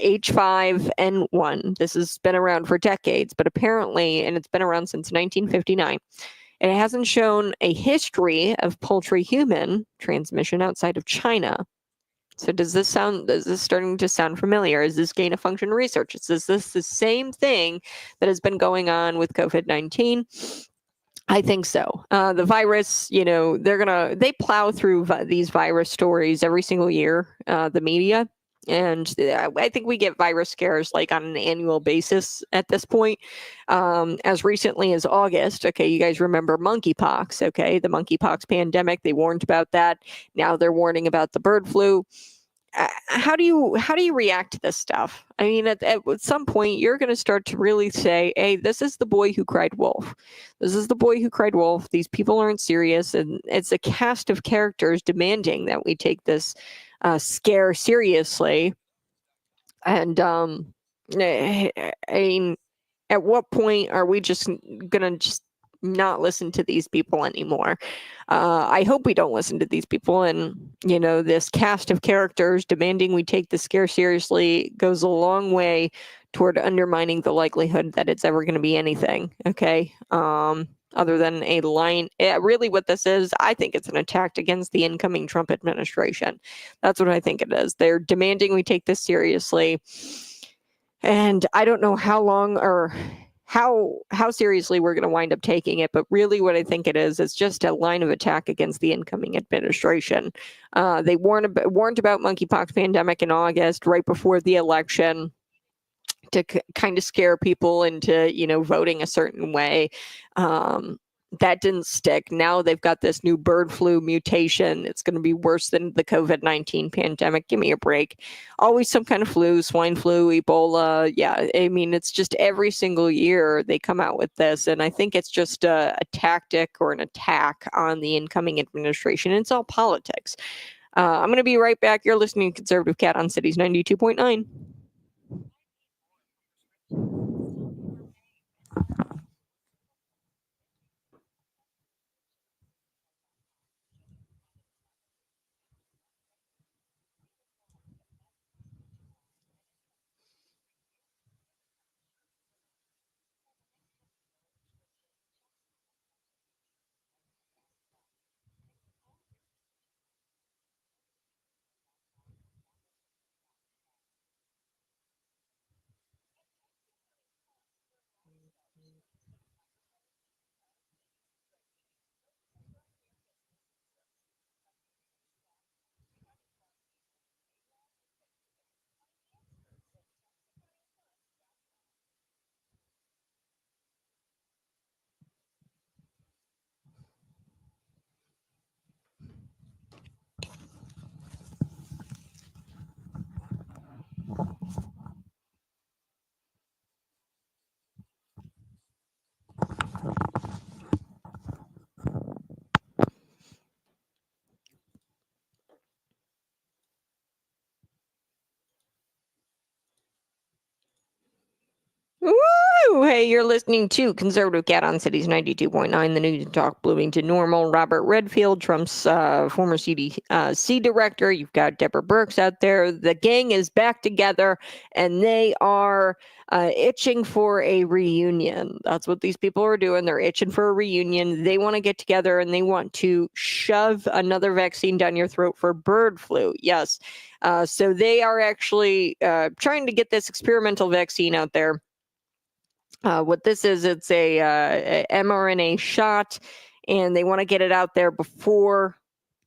[SPEAKER 1] H5N1. This has been around for decades, but apparently, and it's been around since 1959. It hasn't shown a history of poultry-human transmission outside of China. So is this starting to sound familiar? Is this gain-of-function research? Is this the same thing that has been going on with COVID-19? I think so. The virus, they plow through these virus stories every single year, the media. And I think we get virus scares like on an annual basis at this point. As recently as August, okay, you guys remember monkeypox, okay, the monkeypox pandemic. They warned about that. Now they're warning about the bird flu. How do you react to this stuff? I mean, at some point, you're going to start to really say, hey, this is the boy who cried wolf. This is the boy who cried wolf. These people aren't serious. And it's a cast of characters demanding that we take this scare seriously. And I mean, at what point are we just gonna not listen to these people anymore? I hope we don't listen to these people. And this cast of characters demanding we take the scare seriously goes a long way toward undermining the likelihood that it's ever going to be anything. Okay. Other than a line. Really what this is, I think it's an attack against the incoming Trump administration. That's what I think it is. They're demanding we take this seriously. And I don't know how long or how seriously we're going to wind up taking it, but really what I think it is just a line of attack against the incoming administration. They warned about monkeypox pandemic in August, right before the election, to kind of scare people into, voting a certain way. That didn't stick. Now they've got this new bird flu mutation. It's going to be worse than the COVID-19 pandemic. Give me a break. Always some kind of flu, swine flu, Ebola. Yeah, I mean, it's just every single year they come out with this. And I think it's just a tactic or an attack on the incoming administration. It's all politics. I'm going to be right back. You're listening to Conservative Cat on Cities 92.9. Hey, you're listening to Conservative Cat on Cities 92.9, the News and Talk Bloomington Normal. Robert Redfield, Trump's former CDC director. You've got Deborah Birx out there. The gang is back together, and they are itching for a reunion. That's what these people are doing. They're itching for a reunion. They want to get together, and they want to shove another vaccine down your throat for bird flu. Yes. So they are actually trying to get this experimental vaccine out there. What this is, it's a mRNA shot, and they want to get it out there before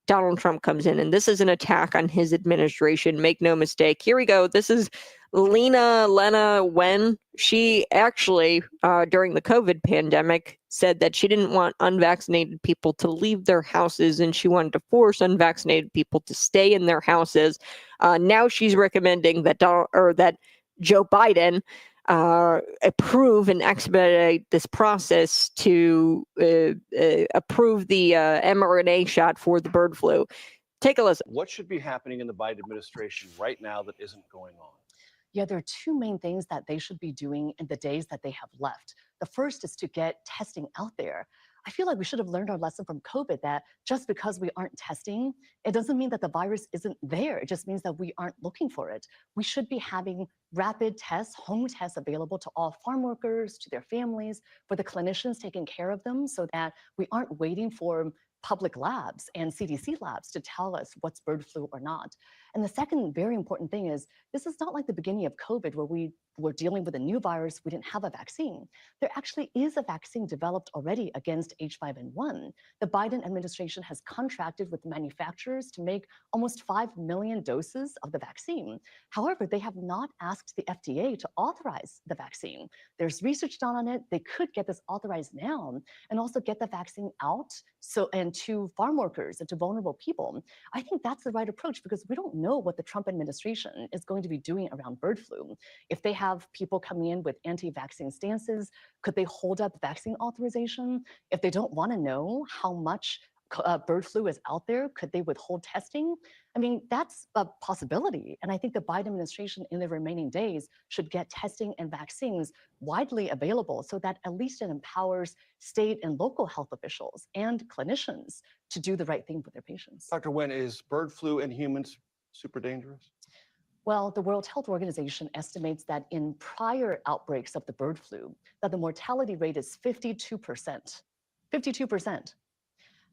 [SPEAKER 1] Donald Trump comes in. And this is an attack on his administration. Make no mistake. Here we go. This is Lena Wen. She actually, during the COVID pandemic, said that she didn't want unvaccinated people to leave their houses, and she wanted to force unvaccinated people to stay in their houses. Now she's recommending that Joe Biden approve and expedite this process to approve the mRNA shot for the bird flu. Take a listen.
[SPEAKER 12] What should be happening in the Biden administration right now that isn't going on?
[SPEAKER 13] Yeah, there are two main things that they should be doing in the days that they have left. The first is to get testing out there. I feel like we should have learned our lesson from COVID that just because we aren't testing, it doesn't mean that the virus isn't there. It just means that we aren't looking for it. We should be having rapid tests, home tests available to all farm workers, to their families, for the clinicians taking care of them, so that we aren't waiting for public labs and CDC labs to tell us what's bird flu or not. And the second very important thing is, this is not like the beginning of COVID where we were dealing with a new virus, we didn't have a vaccine. There actually is a vaccine developed already against H5N1. The Biden administration has contracted with manufacturers to make almost 5 million doses of the vaccine. However, they have not asked the FDA to authorize the vaccine. There's research done on it. They could get this authorized now and also get the vaccine out and to farm workers and to vulnerable people. I think that's the right approach, because we don't know what the Trump administration is going to be doing around bird flu. If they have people coming in with anti-vaccine stances, could they hold up vaccine authorization? If they don't want to know how much bird flu is out there, could they withhold testing? I mean, that's a possibility. And I think the Biden administration in the remaining days should get testing and vaccines widely available, so that at least it empowers state and local health officials and clinicians to do the right thing for their patients.
[SPEAKER 12] Dr. Wen, is bird flu in humans super dangerous?
[SPEAKER 13] Well, the World Health Organization estimates that in prior outbreaks of the bird flu, that the mortality rate is 52%. 52%.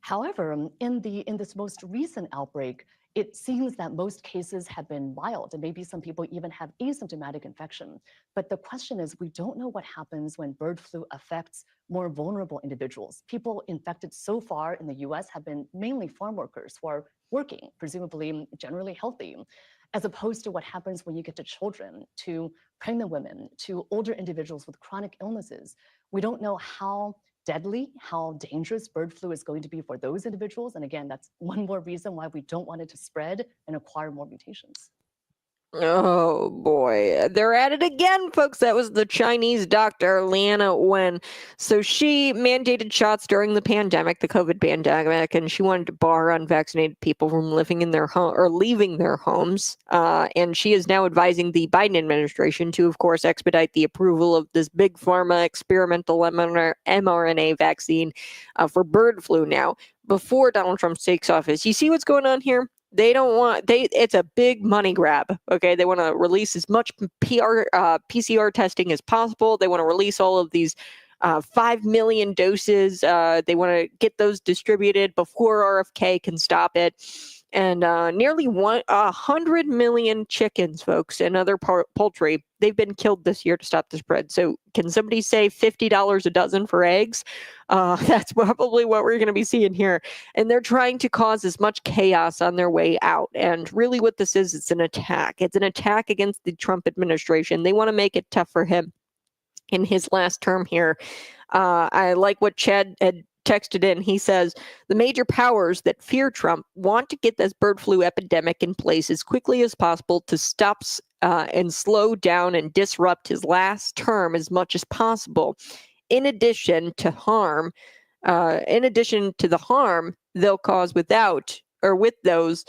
[SPEAKER 13] However, in this most recent outbreak, it seems that most cases have been mild, and maybe some people even have asymptomatic infection. But the question is, we don't know what happens when bird flu affects more vulnerable individuals. People infected so far in the US have been mainly farm workers who are working, presumably generally healthy, as opposed to what happens when you get to children, to pregnant women, to older individuals with chronic illnesses. We don't know how deadly, how dangerous bird flu is going to be for those individuals. And again, that's one more reason why we don't want it to spread and acquire more mutations.
[SPEAKER 1] Oh boy, they're at it again, folks. That was the Chinese doctor, Liana Wen. So she mandated shots during the pandemic, the COVID pandemic, and she wanted to bar unvaccinated people from living in their home or leaving their homes. And she is now advising the Biden administration to, of course, expedite the approval of this big pharma experimental mRNA vaccine for bird flu now, before Donald Trump takes office. You see what's going on here? It's a big money grab. Okay. They want to release as much PCR testing as possible. They want to release all of these 5 million doses. They want to get those distributed before RFK can stop it. And nearly 100 million chickens, folks, and other poultry, they've been killed this year to stop the spread. So can somebody say $50 a dozen for eggs? That's probably what we're going to be seeing here. And they're trying to cause as much chaos on their way out. And really what this is, it's an attack. It's an attack against the Trump administration. They want to make it tough for him in his last term here. I like what Chad had texted in. He says, the major powers that fear Trump want to get this bird flu epidemic in place as quickly as possible to stop and slow down and disrupt his last term as much as possible. In addition to the harm they'll cause with those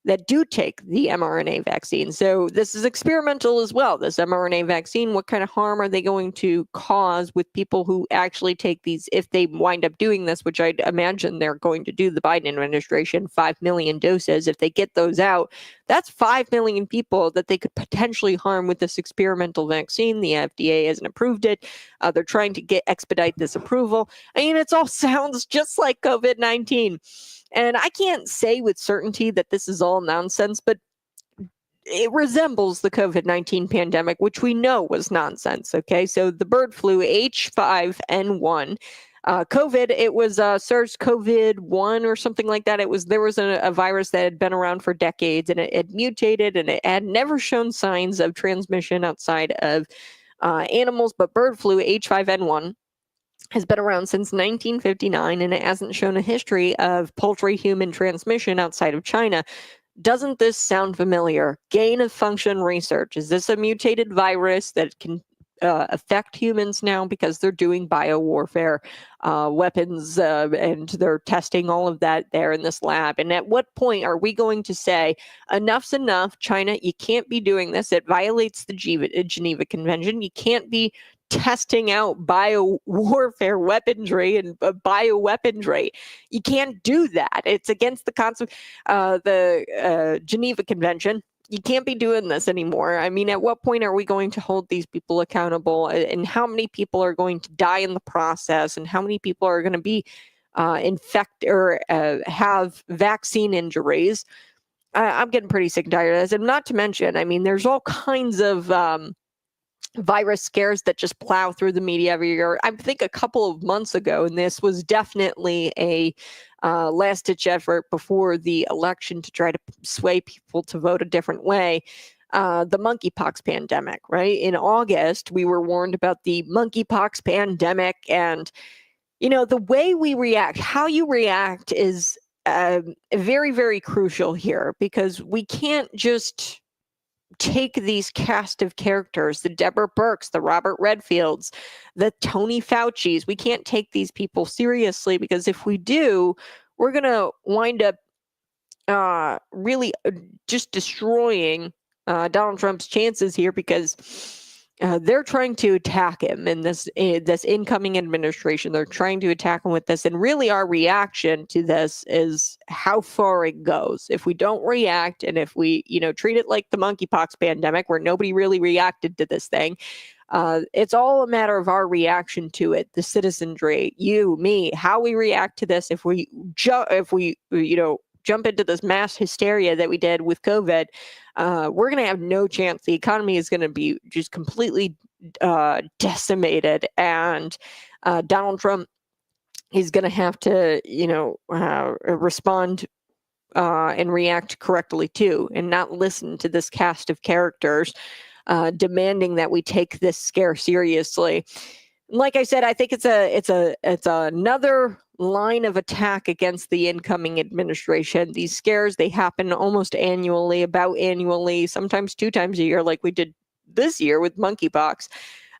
[SPEAKER 1] that do take the mRNA vaccine. So this is experimental as well, this mRNA vaccine. What kind of harm are they going to cause with people who actually take these, if they wind up doing this, which I'd imagine they're going to do, the Biden administration, 5 million doses. If they get those out, that's 5 million people that they could potentially harm with this experimental vaccine. The FDA hasn't approved it. They're trying to expedite this approval. I mean, it all sounds just like COVID-19. And I can't say with certainty that this is all nonsense, but it resembles the COVID-19 pandemic, which we know was nonsense. Okay, so the bird flu H5N1, COVID, it was SARS-CoV-1 or something like that. There was a virus that had been around for decades, and it mutated, and it had never shown signs of transmission outside of animals. But bird flu H5N1 has been around since 1959, and it hasn't shown a history of poultry-human transmission outside of China. Doesn't this sound familiar? Gain of function research. Is this a mutated virus that can affect humans now because they're doing biowarfare weapons and they're testing all of that there in this lab? And at what point are we going to say, enough's enough, China, you can't be doing this. It violates the Geneva Convention. You can't be testing out biowarfare weaponry and bioweaponry. You can't do that. It's against the Geneva Convention. You can't be doing this anymore. I mean, at what point are we going to hold these people accountable, and how many people are going to die in the process, and how many people are going to be infected or have vaccine injuries? I'm getting pretty sick and tired of this. And not to mention, I mean, there's all kinds of virus scares that just plow through the media every year. I think a couple of months ago, and this was definitely a last-ditch effort before the election to try to sway people to vote a different way, the monkeypox pandemic, right? In August, we were warned about the monkeypox pandemic, and, you know, the way we react, how you react is very, very crucial here, because we can't just take these cast of characters, the Deborah Birks, the Robert Redfields, the Tony Faucis. We can't take these people seriously, because if we do, we're going to wind up really just destroying Donald Trump's chances here, because they're trying to attack him in this incoming administration. They're trying to attack him with this, and really our reaction to this is how far it goes. If we don't react, and if we, treat it like the monkeypox pandemic, where nobody really reacted to this thing, it's all a matter of our reaction to it, the citizenry, you, me, how we react to this. If we jump into this mass hysteria that we did with COVID, we're going to have no chance. The economy is going to be just completely decimated, and Donald Trump is going to have to, respond and react correctly too, and not listen to this cast of characters demanding that we take this scare seriously. Like I said, I think it's another line of attack against the incoming administration. These scares, they happen almost annually, about annually, sometimes 2 times a year, like we did this year with monkeypox.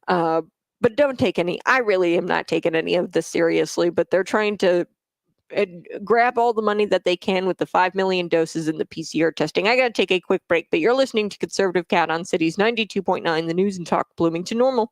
[SPEAKER 1] But don't take I really am not taking any of this seriously, but they're trying to grab all the money that they can with the 5 million doses in the PCR testing. I got to take a quick break, but you're listening to Conservative Cat on Cities 92.9, the news and talk Bloomington Normal.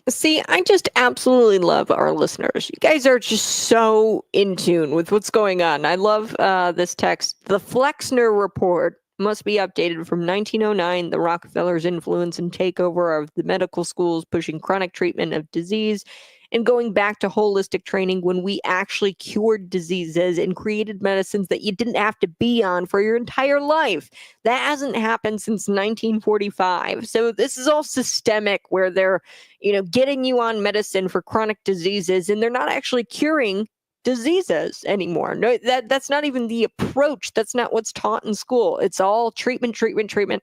[SPEAKER 1] See, I just absolutely love our listeners. You guys are just so in tune with what's going on. I love this text. The Flexner Report must be updated from 1909, the Rockefellers' influence and takeover of the medical schools, pushing chronic treatment of disease, and going back to holistic training when we actually cured diseases and created medicines that you didn't have to be on for your entire life. That hasn't happened since 1945. So this is all systemic, where they're, getting you on medicine for chronic diseases, and they're not actually curing diseases anymore. No, that's not even the approach. That's not what's taught in school. It's all treatment.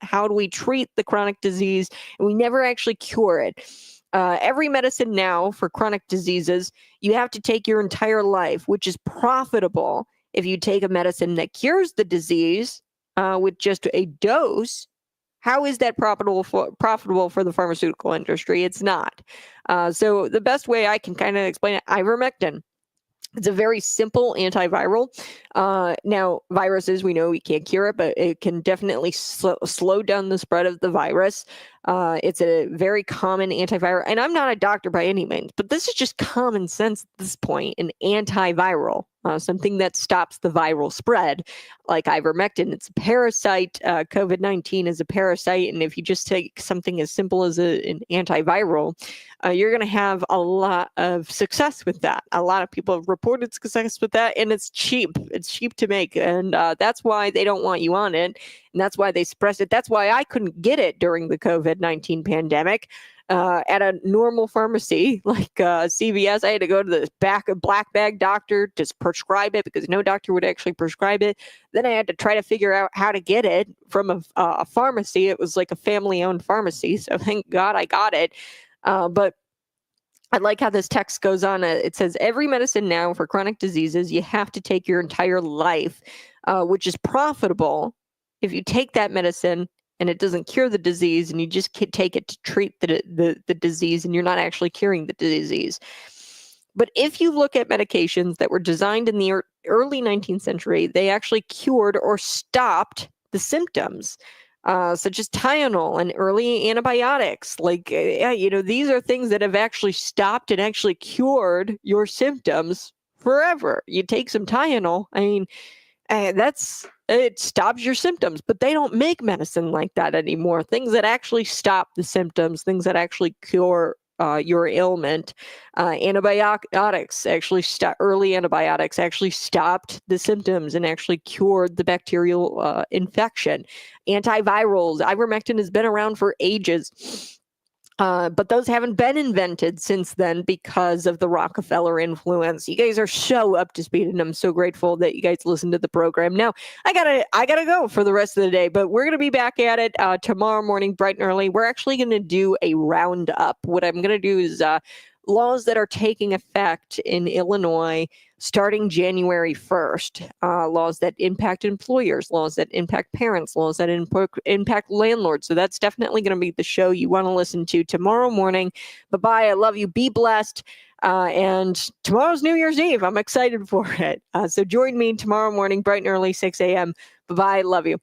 [SPEAKER 1] How do we treat the chronic disease? And we never actually cure it. Every medicine now for chronic diseases, you have to take your entire life, which is profitable if you take a medicine that cures the disease with just a dose. How is that profitable for the pharmaceutical industry? It's not. So the best way I can kind of explain it, ivermectin. It's a very simple antiviral. Now, viruses, we know we can't cure it, but it can definitely slow down the spread of the virus. It's a very common antiviral. And I'm not a doctor by any means, but this is just common sense at this point. An antiviral, something that stops the viral spread, like ivermectin. It's a parasite. COVID-19 is a parasite. And if you just take something as simple as an antiviral, you're going to have a lot of success with that. A lot of people have reported success with that, and it's cheap. It's cheap to make. And that's why they don't want you on it. And that's why they suppress it. That's why I couldn't get it during the COVID-19 pandemic. At a normal pharmacy like CVS, I had to go to the black bag doctor to prescribe it because no doctor would actually prescribe it. Then I had to try to figure out how to get it from a pharmacy. It was like a family-owned pharmacy, so thank God I got it. But I like how this text goes on. It says, every medicine now for chronic diseases, you have to take your entire life, which is profitable if you take that medicine and it doesn't cure the disease, and you just take it to treat the disease, and you're not actually curing the disease. But if you look at medications that were designed in the early 19th century, they actually cured or stopped the symptoms, such as Tylenol and early antibiotics. These are things that have actually stopped and actually cured your symptoms forever. You take some Tylenol, it stops your symptoms, but they don't make medicine like that anymore. Things that actually stop the symptoms, things that actually cure your ailment. Antibiotics early antibiotics actually stopped the symptoms and actually cured the bacterial infection. Antivirals, ivermectin has been around for ages. But those haven't been invented since then because of the Rockefeller influence. You guys are so up to speed, and I'm so grateful that you guys listen to the program. Now, I gotta go for the rest of the day, but we're gonna be back at it tomorrow morning, bright and early. We're actually gonna do a roundup. What I'm gonna do is laws that are taking effect in Illinois starting January 1st, laws that impact employers, laws that impact parents, laws that impact landlords. So that's definitely going to be the show you want to listen to tomorrow morning. Bye-bye. I love you. Be blessed. And tomorrow's New Year's Eve. I'm excited for it. So join me tomorrow morning, bright and early, 6 a.m. Bye-bye. Love you.